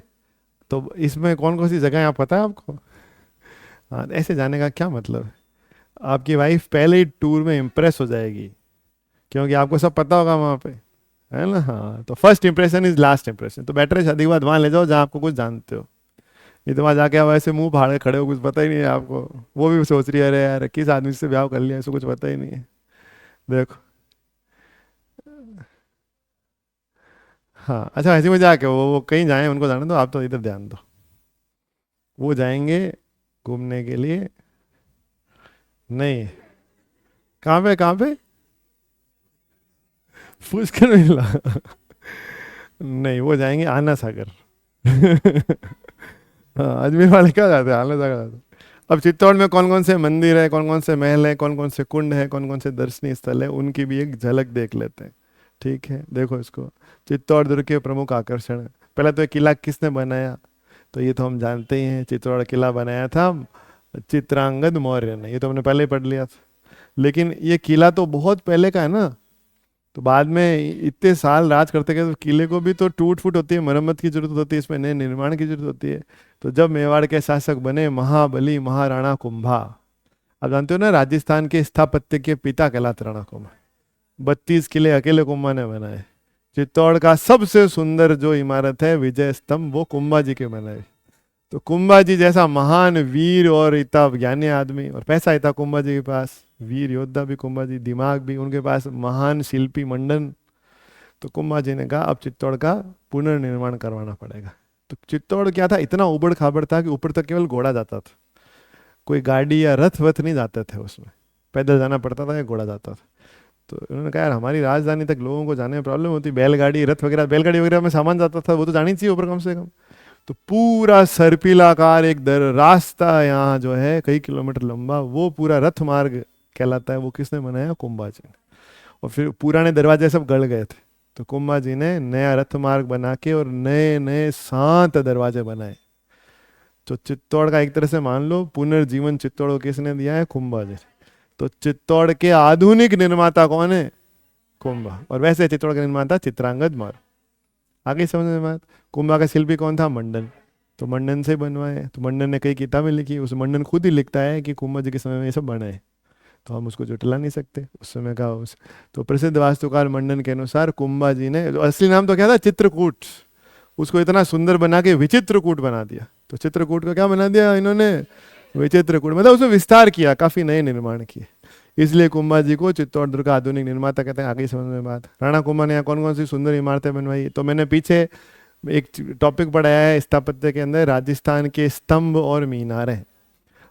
तो इसमें कौन कौन सी जगह है आप पता है आपको? हाँ, ऐसे जाने का क्या मतलब है? आपकी वाइफ पहले ही टूर में इम्प्रेस हो जाएगी, क्योंकि आपको सब पता होगा वहाँ पे, है ना। हाँ, तो first impression is last impression. तो बेटर है शादी के बाद वहाँ ले जाओ जहाँ आपको कुछ जानते हो। ये तो वहाँ जाके आप ऐसे मुंह फाड़ के खड़े हो, कुछ पता ही नहीं है आपको। वो भी सोच रही है अरे यार किस आदमी से ब्याह कर लिया, इसको कुछ पता ही नहीं है। देखो। हाँ, अच्छा, हंसी मजाक है, वो कहीं जाए उनको जाने दो, आप तो इधर ध्यान दो। वो जाएंगे घूमने के लिए। नहीं, कहाँ पे कहाँ पे? पुष्कर मिला? नहीं, वो जाएंगे आना सागर। हाँ, अजमेर वाले क्या जाते हैं, आना सागर जाते हैं। अब चित्तौड़ में कौन कौन से मंदिर है, कौन कौन से महल है, कौन कौन से कुंड है, कौन कौन से दर्शनीय स्थल है, उनकी भी एक झलक देख लेते हैं। ठीक है, देखो इसको। चित्तौड़ दुर्ग के प्रमुख आकर्षण है। पहले तो ये किला किसने बनाया? तो ये तो हम जानते ही हैं, चित्तौड़ किला बनाया था चित्रांगद मौर्य ने, ये तो हमने पहले ही पढ़ लिया था। लेकिन ये किला तो बहुत पहले का है ना, तो बाद में इतने साल राज करते गए तो किले को भी तो टूट फूट होती है, मरम्मत की जरूरत होती है, इसमें नए निर्माण की जरूरत होती है। तो जब मेवाड़ के शासक बने महाबली महाराणा कुंभा, आप जानते हो ना, राजस्थान के स्थापत्य के पिता कहलाते राणा कुंभा। 32 किले अकेले कुंभा ने बनाए। चित्तौड़ का सबसे सुंदर जो इमारत है विजय स्तंभ, वो कुंभा जी के बनाए। तो कुंभा जी जैसा महान वीर और इतना ज्ञानी आदमी, और पैसा था कुंभा जी के पास, वीर योद्धा भी कुंभा जी, दिमाग भी उनके पास, महान शिल्पी मंडन। तो कुंभा जी ने कहा अब चित्तौड़ का पुनर्निर्माण करवाना पड़ेगा। तो चित्तौड़ क्या था, इतना उबड़ खाबड़ था कि ऊपर तक केवल घोड़ा जाता था, कोई गाड़ी या रथ वथ नहीं जाते थे उसमें, पैदल जाना पड़ता था या घोड़ा जाता था। तो उन्होंने कहा यार हमारी राजधानी तक लोगों को जाने में प्रॉब्लम होती, बैलगाड़ी रथ वगैरह, बैलगाड़ी वगैरह में सामान जाता था, वो तो जानी चाहिए ऊपर कम से कम। तो पूरा सर्पिलाकार एक दर रास्ता यहाँ जो है कई किलोमीटर लंबा, वो पूरा रथ मार्ग कहलाता है। वो किसने बनाया? कुंभाजी ने। और फिर पुराने दरवाजे सब गड़ गए थे, तो कुंभाजी ने नया रथ मार्ग बना के और नए नए 7 दरवाजे बनाए। तो चित्तौड़ का एक तरह से मान लो पुनर्जीवन चित्तौड़ को किसने दिया है? कुंभाजी। तो चित्तौड़ के आधुनिक निर्माता कौन है? कुंभा। और वैसे चित्तौड़ का निर्माता चित्रांगद मौर्य। आगे समझ में बात? कुंभा का शिल्पी कौन था? मंडन। तो मंडन से बनवाए। तो मंडन ने कई किताबें लिखी, उस मंडन खुद ही लिखता है कि कुंभा जी के समय में ये सब बना है, तो हम उसको जुटला नहीं सकते उस समय का उस। तो प्रसिद्ध वास्तुकार मंडन के अनुसार कुंभा जी ने, जो असली नाम तो क्या था? चित्रकूट, उसको इतना सुंदर बना के विचित्रकूट बना दिया। तो चित्रकूट को क्या बना दिया इन्होंने? विचित्रकूट, मतलब उसमें विस्तार किया, काफी नए निर्माण किए। इसलिए कुंभा जी को चित्तौड़ दुर्ग का आधुनिक निर्माता कहते हैं। आगे समझ में बात? राणा कुंभा ने यहाँ कौन कौन सी सुंदर इमारतें बनवाई? तो मैंने पीछे एक टॉपिक पढ़ाया है स्थापत्य के अंदर, राजस्थान के स्तंभ और मीनारें।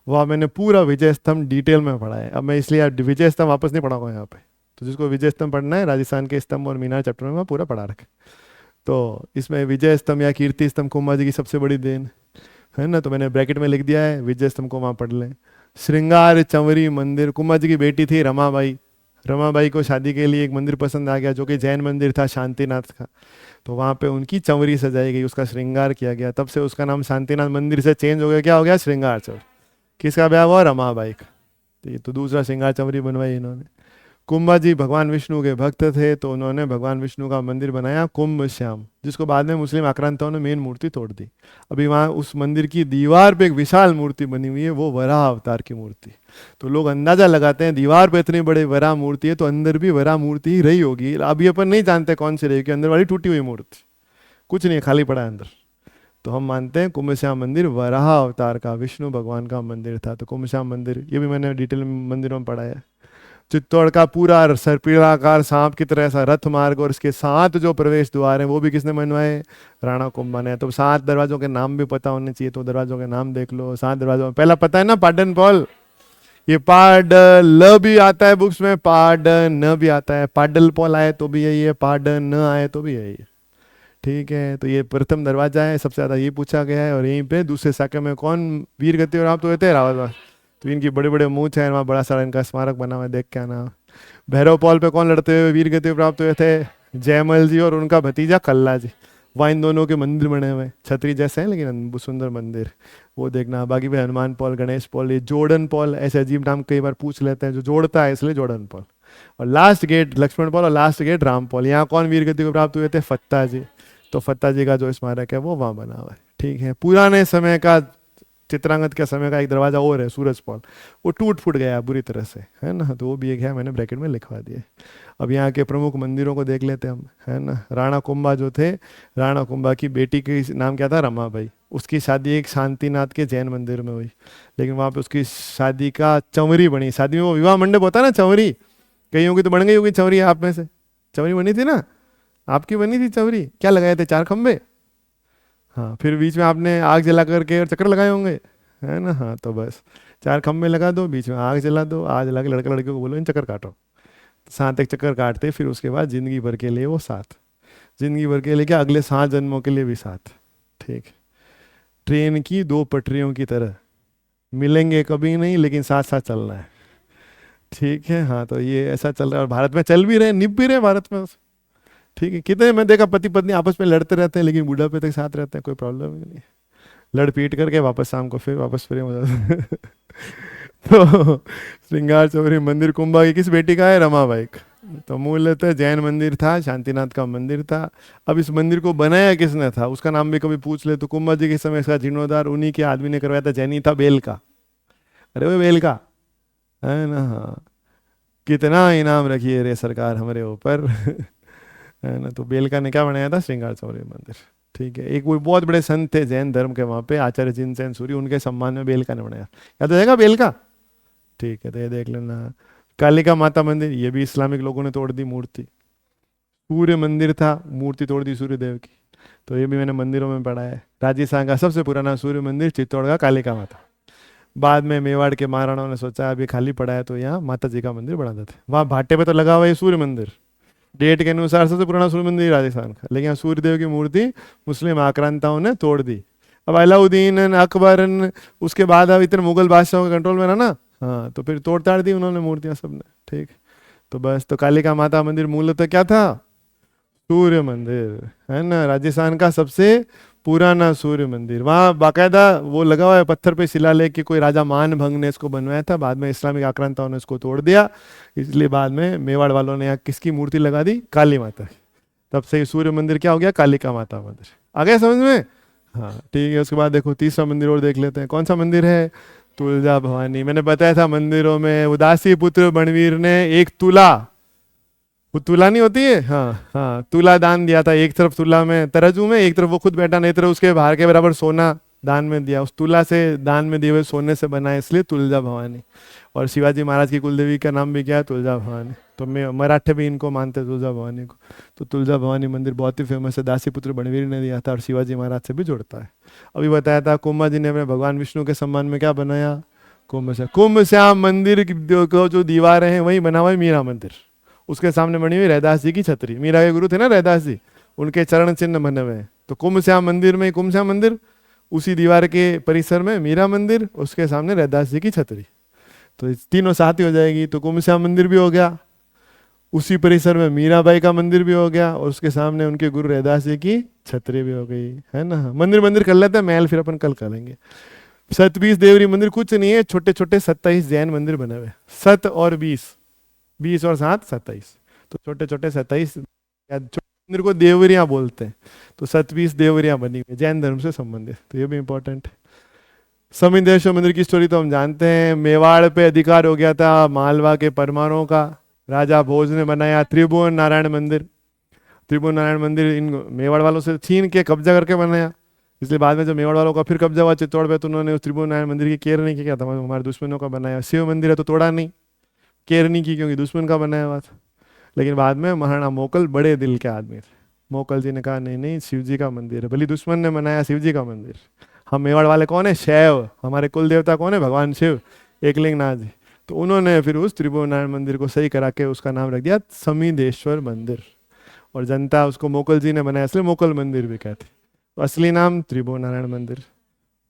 वह मैंने पूरा विजय स्तंभ डिटेल में पढ़ा है। अब मैं इसलिए विजय स्तंभ वापस नहीं पढ़ाऊंगा यहाँ पे। तो जिसको विजय स्तंभ पढ़ना है, राजस्थान के स्तंभ और मीनार चैप्टर में मैं पूरा पढ़ा रखा। तो इसमें विजय स्तंभ या कीर्ति स्तंभ कुंभा जी की सबसे बड़ी देन है ना। तो मैंने ब्रैकेट में लिख दिया है, विजय स्तंभ को वहाँ पढ़ लें। श्रृंगार चंवरी मंदिर, कुंभा जी की बेटी थी रमाबाई। रमाबाई को शादी के लिए एक मंदिर पसंद आ गया जो कि जैन मंदिर था शांतिनाथ का। तो वहाँ पे उनकी चंवरी सजाई गई, उसका श्रृंगार किया गया। तब से उसका नाम शांतिनाथ मंदिर से चेंज हो गया, क्या हो गया? श्रृंगार चंवरी। किसका ब्याह हुआ? रमाबाई का। तो ये तो दूसरा श्रृंगार चंवरी बनवाई इन्होंने। कुंभा जी भगवान विष्णु के भक्त थे, तो उन्होंने भगवान विष्णु का मंदिर बनाया कुंभ श्याम, जिसको बाद में मुस्लिम आक्रांताओं ने मेन मूर्ति तोड़ दी। अभी वहाँ उस मंदिर की दीवार पे एक विशाल मूर्ति बनी हुई है, वो वराह अवतार की मूर्ति। तो लोग अंदाजा लगाते हैं दीवार पे इतनी बड़ी वराह मूर्ति है, तो अंदर भी वराह मूर्ति ही रही होगी। अब ये अपन नहीं जानते कौन सी रही, अंदर वाली टूटी हुई मूर्ति, कुछ नहीं, खाली पड़ा है अंदर। तो हम मानते हैं कुंभ श्याम मंदिर वराह अवतार का विष्णु भगवान का मंदिर था। तो कुंभ श्याम मंदिर, ये भी मैंने डिटेल मंदिरों में पढ़ा है। चित्तौड़ का पूरा सर्पिलाकार सांप की तरह ऐसा रथ मार्ग और इसके 7 जो प्रवेश द्वार हैं वो भी किसने बनवाए? राणा कुंभा ने। तो 7 दरवाजों के नाम भी पता होने चाहिए, तो दरवाजों के नाम देख लो। 7 दरवाजों में पहला पता है ना, पाडन पॉल। ये पाड ल भी आता है बुक्स में, पाड न भी आता है। पाडल पॉल आए तो भी यही है, पाड न आए तो भी यही है। ठीक है, तो ये प्रथम दरवाजा है, सबसे ज्यादा ये पूछा गया है। और यहीं पे दूसरे शाखा में कौन वीर गति और आप तो रहते हैं रावत। तो इनकी बड़े बड़े मूछ है, वहाँ बड़ा सारा इनका स्मारक बना हुआ है, देख के आना। भैरव पॉल पे कौन लड़ते हुए वीर गति प्राप्त हुए थे? जयमल जी और उनका भतीजा कल्ला जी। वहाँ इन दोनों के मंदिर बने हुए हैं, छतरी जैसे हैं लेकिन सुंदर मंदिर, वो देखना। बाकी भाई हनुमान पॉल, गणेश पॉल, ये जोर्डन पॉल, ऐसे अजीब नाम कई बार पूछ लेते हैं, जो जोड़ता है इसलिए जोर्डन पॉल। और लास्ट गेट लक्ष्मण पॉल और लास्ट गेट राम पॉल। यहाँ कौन वीर गति को प्राप्त हुए थे? फत्ता जी। तो फत्ता जी का जो स्मारक है वो वहाँ बना हुआ है। ठीक है, पुराने समय का, चित्रांगद के समय का एक दरवाजा और है सूरज पॉल, वो टूट फूट गया बुरी तरह से, है ना। तो वो भी एक है, मैंने ब्रैकेट में लिखवा दिया। अब यहाँ के प्रमुख मंदिरों को देख लेते हैं हम, है ना। राणा कुंभा जो थे, राणा कुंभा की बेटी की नाम क्या था? रमाबाई। उसकी शादी एक शांतिनाथ के जैन मंदिर में हुई, लेकिन वहाँ पे उसकी शादी का चंवरी बनी। शादी में वो विवाह मंडप होता है ना, चंवरी, कईयों की तो बन गई होगी चंवरी, आप में से चंवरी बनी थी ना? आपकी बनी थी चंवरी? क्या लगाए थे? 4 खंबे। हाँ, फिर बीच में आपने आग जला करके और चक्कर लगाए होंगे, है ना। हाँ, तो बस 4 खंबे लगा दो, बीच में आग जला दो, आग जला के लड़का लड़कियों को बोलो इन चक्कर काटो। 7 एक चक्कर काटते, फिर उसके बाद जिंदगी भर के लिए वो साथ, जिंदगी भर के लिए क्या, अगले 7 जन्मों के लिए भी साथ। ठीक। ट्रेन की 2 पटरियों की तरह मिलेंगे कभी नहीं, लेकिन साथ साथ चलना है। ठीक है, हाँ, तो ये ऐसा चल रहा है और भारत में चल भी रहे, निभ भी रहे भारत में। ठीक है, कितने मैं देखा पति पत्नी आपस में लड़ते रहते हैं, लेकिन बुढ़ापे तक साथ रहते हैं, कोई प्रॉब्लम ही नहीं। लड़ पीट करके वापस शाम को फिर वापस प्रेम हो जाता है। तो श्रृंगार चौरी मंदिर कुंभा की किस बेटी का है? रमाबाई का। तो मूलतः जैन मंदिर था, शांतिनाथ का मंदिर था। अब इस मंदिर को बनाया किसने था, उसका नाम भी कभी पूछ ले तो कुंभा जी के समय इसका जीर्णोद्धार उन्हीं के आदमी ने करवाया था, जैनी था, बेल का। अरे वो बेल का है ना। हाँ, कितना इनाम रखिए रे सरकार हमारे ऊपर। है ना। तो बेलका ने क्या बनाया था? श्रृंगार चौरी मंदिर। ठीक है, एक वो बहुत बड़े संत थे जैन धर्म के वहाँ पे, आचार्य जिनसेन सूरी, उनके सम्मान में बेलका ने बनाया। याद हो जाएगा बेलका? ठीक है, तो ये देख लेना। कालिका माता मंदिर, ये भी इस्लामिक लोगों ने तोड़ दी मूर्ति। सूर्य मंदिर था, मूर्ति तोड़ दी सूर्य देव की। तो ये भी मैंने मंदिरों में पढ़ा है। राजस्थान का सबसे पुराना सूर्य मंदिर चित्तौड़ का कालिका माता। बाद में मेवाड़ के महाराणाओं ने सोचा अभी खाली पड़ा है तो यहाँ माता जी का मंदिर बना देते। वहाँ भाटे पे तो लगा हुआ है सूर्य मंदिर, डेट के अनुसार सबसे पुराना सूर्य मंदिर राजस्थान का, लेकिन यहाँ सूर्य देव की मूर्ति मुस्लिम आक्रांताओं ने तोड़ दी। अब अलाउद्दीन, अकबर, उसके बाद अब इतने मुगल बादशाहों के कंट्रोल में रहा ना, हाँ, तो फिर तोड़ ताड़ दी उन्होंने मूर्तियां सबने। ठीक, तो बस, तो कालिका माता मंदिर मूलतः क्या था? सूर्य मंदिर, है ना, राजस्थान का सबसे पुराना सूर्य मंदिर। वहाँ बाकायदा वो लगा हुआ है पत्थर पे शिलालेख कि कोई राजा मान भंग ने इसको बनवाया था, बाद में इस्लामिक आक्रांताओं ने इसको तोड़ दिया, इसलिए बाद में मेवाड़ वालों ने यहाँ किसकी मूर्ति लगा दी? काली माता की। तब से ही सूर्य मंदिर क्या हो गया? कालिका माता मंदिर। आ गया समझ में? हाँ ठीक है। उसके बाद देखो तीसरा मंदिर और देख लेते हैं। कौन सा मंदिर है? तुलजा भवानी। मैंने बताया था मंदिरों में उदासी पुत्र बणवीर ने एक तुला, वो तुला नहीं होती है, हाँ हाँ, तुला दान दिया था। एक तरफ तुला में तराजू में, एक तरफ वो खुद बैठा, नहीं तरफ उसके भार के बराबर सोना दान में दिया। उस तुला से दान में दिए हुए सोने से बना है, इसलिए तुलजा भवानी। और शिवाजी महाराज की कुलदेवी का नाम भी क्या है? तुलजा भवानी। तो मैं मराठे भी इनको मानते हैं तुलजा भवानी को। तो तुलजा भवानी मंदिर बहुत ही फेमस है, दासी पुत्र बणवीर ने दिया था और शिवाजी महाराज से भी जुड़ता है। अभी बताया था कुंभा जी ने अपने भगवान विष्णु के सम्मान में क्या बनाया? कुंभ श्याम मंदिर की जो दीवारें हैं वही बना हुआ है मीरा मंदिर। उसके सामने बनी हुई रैदास जी की छतरी, मीरा के गुरु थे ना रैदास जी, उनके चरण चिन्ह बने हुए हैं। तो कुंभ श्याम मंदिर में कुंभ श्याम मंदिर, उसी दीवार के परिसर में मीरा मंदिर, उसके सामने रैदास जी की छतरी। तो इस तीनों साथ ही हो जाएगी। तो कुंभ श्याम मंदिर भी हो गया, उसी परिसर में मीराबाई का मंदिर भी हो गया, और उसके सामने उनके गुरु रैदास जी की छतरी भी हो गई, है ना। मंदिर मंदिर कर लेते हैं, महल फिर अपन कल करेंगे। 27 देवरी मंदिर कुछ नहीं है, छोटे छोटे 27 जैन मंदिर बने हुए। 7 और 20, 20 और 7 27, तो छोटे छोटे 27 मंदिर को देवरियां बोलते हैं। तो 27 देवरियां बनी हुई जैन धर्म से संबंधित, तो ये भी इंपॉर्टेंट है। समिंदेश्वर मंदिर की स्टोरी तो हम जानते हैं। मेवाड़ पे अधिकार हो गया था मालवा के परमारों का, राजा भोज ने बनाया त्रिभुवन नारायण मंदिर। त्रिभुवन नारायण मंदिर इन मेवाड़ वालों से छीन के कब्जा करके बनाया, इसलिए बाद में जब मेवाड़ वालों का फिर कब्जा हुआ चित्तौड़ पे, तो उन्होंने उस त्रिभुवन नारायण मंदिर की केयर नहीं किया था, हमारे दुश्मनों का बनाया। शिव मंदिर है तो तोड़ा नहीं, केयर नहीं की, क्योंकि दुश्मन का बनाया हुआ था। लेकिन बाद में महाराणा मोकल बड़े दिल के आदमी थे, मोकल जी ने कहा नहीं नहीं, शिव जी का मंदिर है, भले दुश्मन ने बनाया शिव जी का मंदिर। हम मेवाड़ वाले कौन है? शैव। हमारे कुल देवता कौन है? भगवान शिव, एकलिंग नाथ जी। तो उन्होंने फिर उस त्रिभुवन नारायण मंदिर को सही करा के उसका नाम रख दिया समिंदेश्वर मंदिर, और जनता उसको मोकल जी ने बनाया, इसलिए मोकल मंदिर भी कहते। तो असली नाम त्रिभुवन नारायण मंदिर,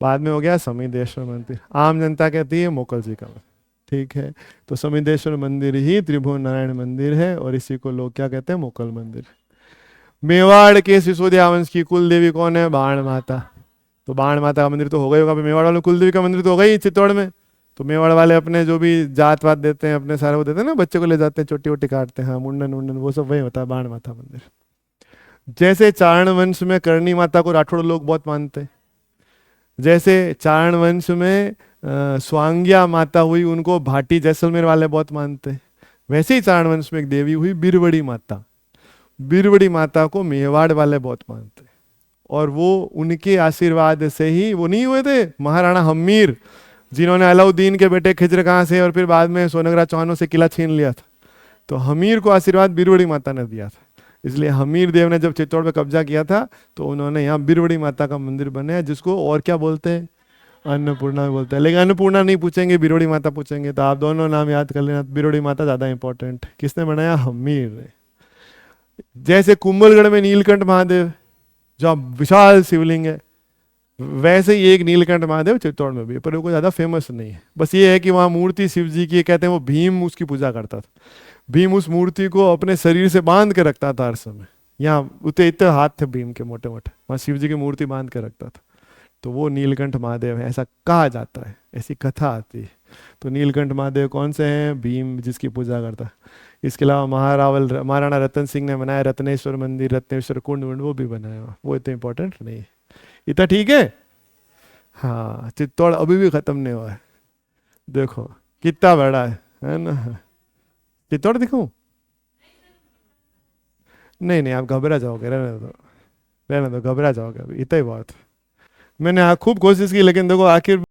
बाद में हो गया समिंदेश्वर मंदिर। आम जनता कहती है मोकल जी का। ठीक है, तो समिंदेश्वर मंदिर ही त्रिभुवन नारायण मंदिर है, और इसी को लोग क्या कहते हैं? मोकल मंदिर। मेवाड़ के सिसोदिया वंश की कुल देवी कौन है? बाण माता। तो बाण माता का मंदिर तो हो गई होगा, मेवाड़ वालों कुल देवी का मंदिर तो हो गई चित्तौड़ में। तो मेवाड़ वाले अपने जो भी जात वात देते हैं, अपने सारे वो देते हैं ना, बच्चे को ले जाते हैं, चोटी वोटी काटते हैं, हाँ, मुंडन वुंडन, वो सब वही होता है बाण माता मंदिर। जैसे चारण वंश में करणी माता को राठौड़ लोग बहुत मानते हैं, जैसे चारण वंश में स्वांग्या माता हुई, उनको भाटी जैसलमेर वाले बहुत मानते हैं, वैसे ही चारण वंश में एक देवी हुई बिरबड़ी माता। बिरबड़ी माता को मेवाड़ वाले बहुत मानते हैं, और वो उनके आशीर्वाद से ही वो नहीं हुए थे महाराणा हम्मीर, जिन्होंने अलाउद्दीन के बेटे खिज्र खां से और फिर बाद में सोनगरा चौहानों से किला छीन लिया था। तो हमीर को आशीर्वाद बिरबड़ी माता ने दिया था, इसलिए हमीर देव ने जब चित्तौड़ पे कब्जा किया था, तो उन्होंने यहाँ बिरबड़ी माता का मंदिर बनाया, जिसको और क्या बोलते हैं? अन्नपूर्णा बोलते हैं। लेकिन अन्नपूर्णा नहीं पूछेंगे, बिरबड़ी माता पूछेंगे, तो आप दोनों नाम याद कर लेना। बिरबड़ी माता ज्यादा इंपॉर्टेंट। किसने बनाया? हमीर ने। जैसे कुंभलगढ़ में नीलकंठ महादेव, जो विशाल शिवलिंग है, वैसे ही एक नीलकंठ महादेव चित्तौड़ में भी है, पर वो ज्यादा फेमस नहीं है। बस ये है कि वहाँ मूर्ति शिव जी की, कहते हैं वो भीम उसकी पूजा करता था। भीम उस मूर्ति को अपने शरीर से बांध के रखता था हर समय। यहाँ उतने इतने हाथ थे भीम के मोटे मोटे, वहाँ शिव जी की मूर्ति बांध के रखता था। तो वो नीलकंठ महादेव है, ऐसा कहा जाता है, ऐसी कथा आती है। तो नीलकंठ महादेव कौन से हैं? भीम जिसकी पूजा करता है। इसके अलावा महाराणा रतन सिंह ने बनाया रत्नेश्वर मंदिर, रत्नेश्वर कुंड वुंड, वो भी बनाया हुआ, वो इतना इंपॉर्टेंट नहीं है। इतना ठीक है। हाँ, चित्तौड़ अभी भी खत्म नहीं हुआ है, देखो कितना बड़ा है ना। चित्तौड़ दिखाऊं? नहीं नहीं, आप घबरा जाओगे, रहने दो, रहने दो, घबरा जाओगे, अभी इतना ही बहुत। मैंने खूब कोशिश की, लेकिन देखो आखिर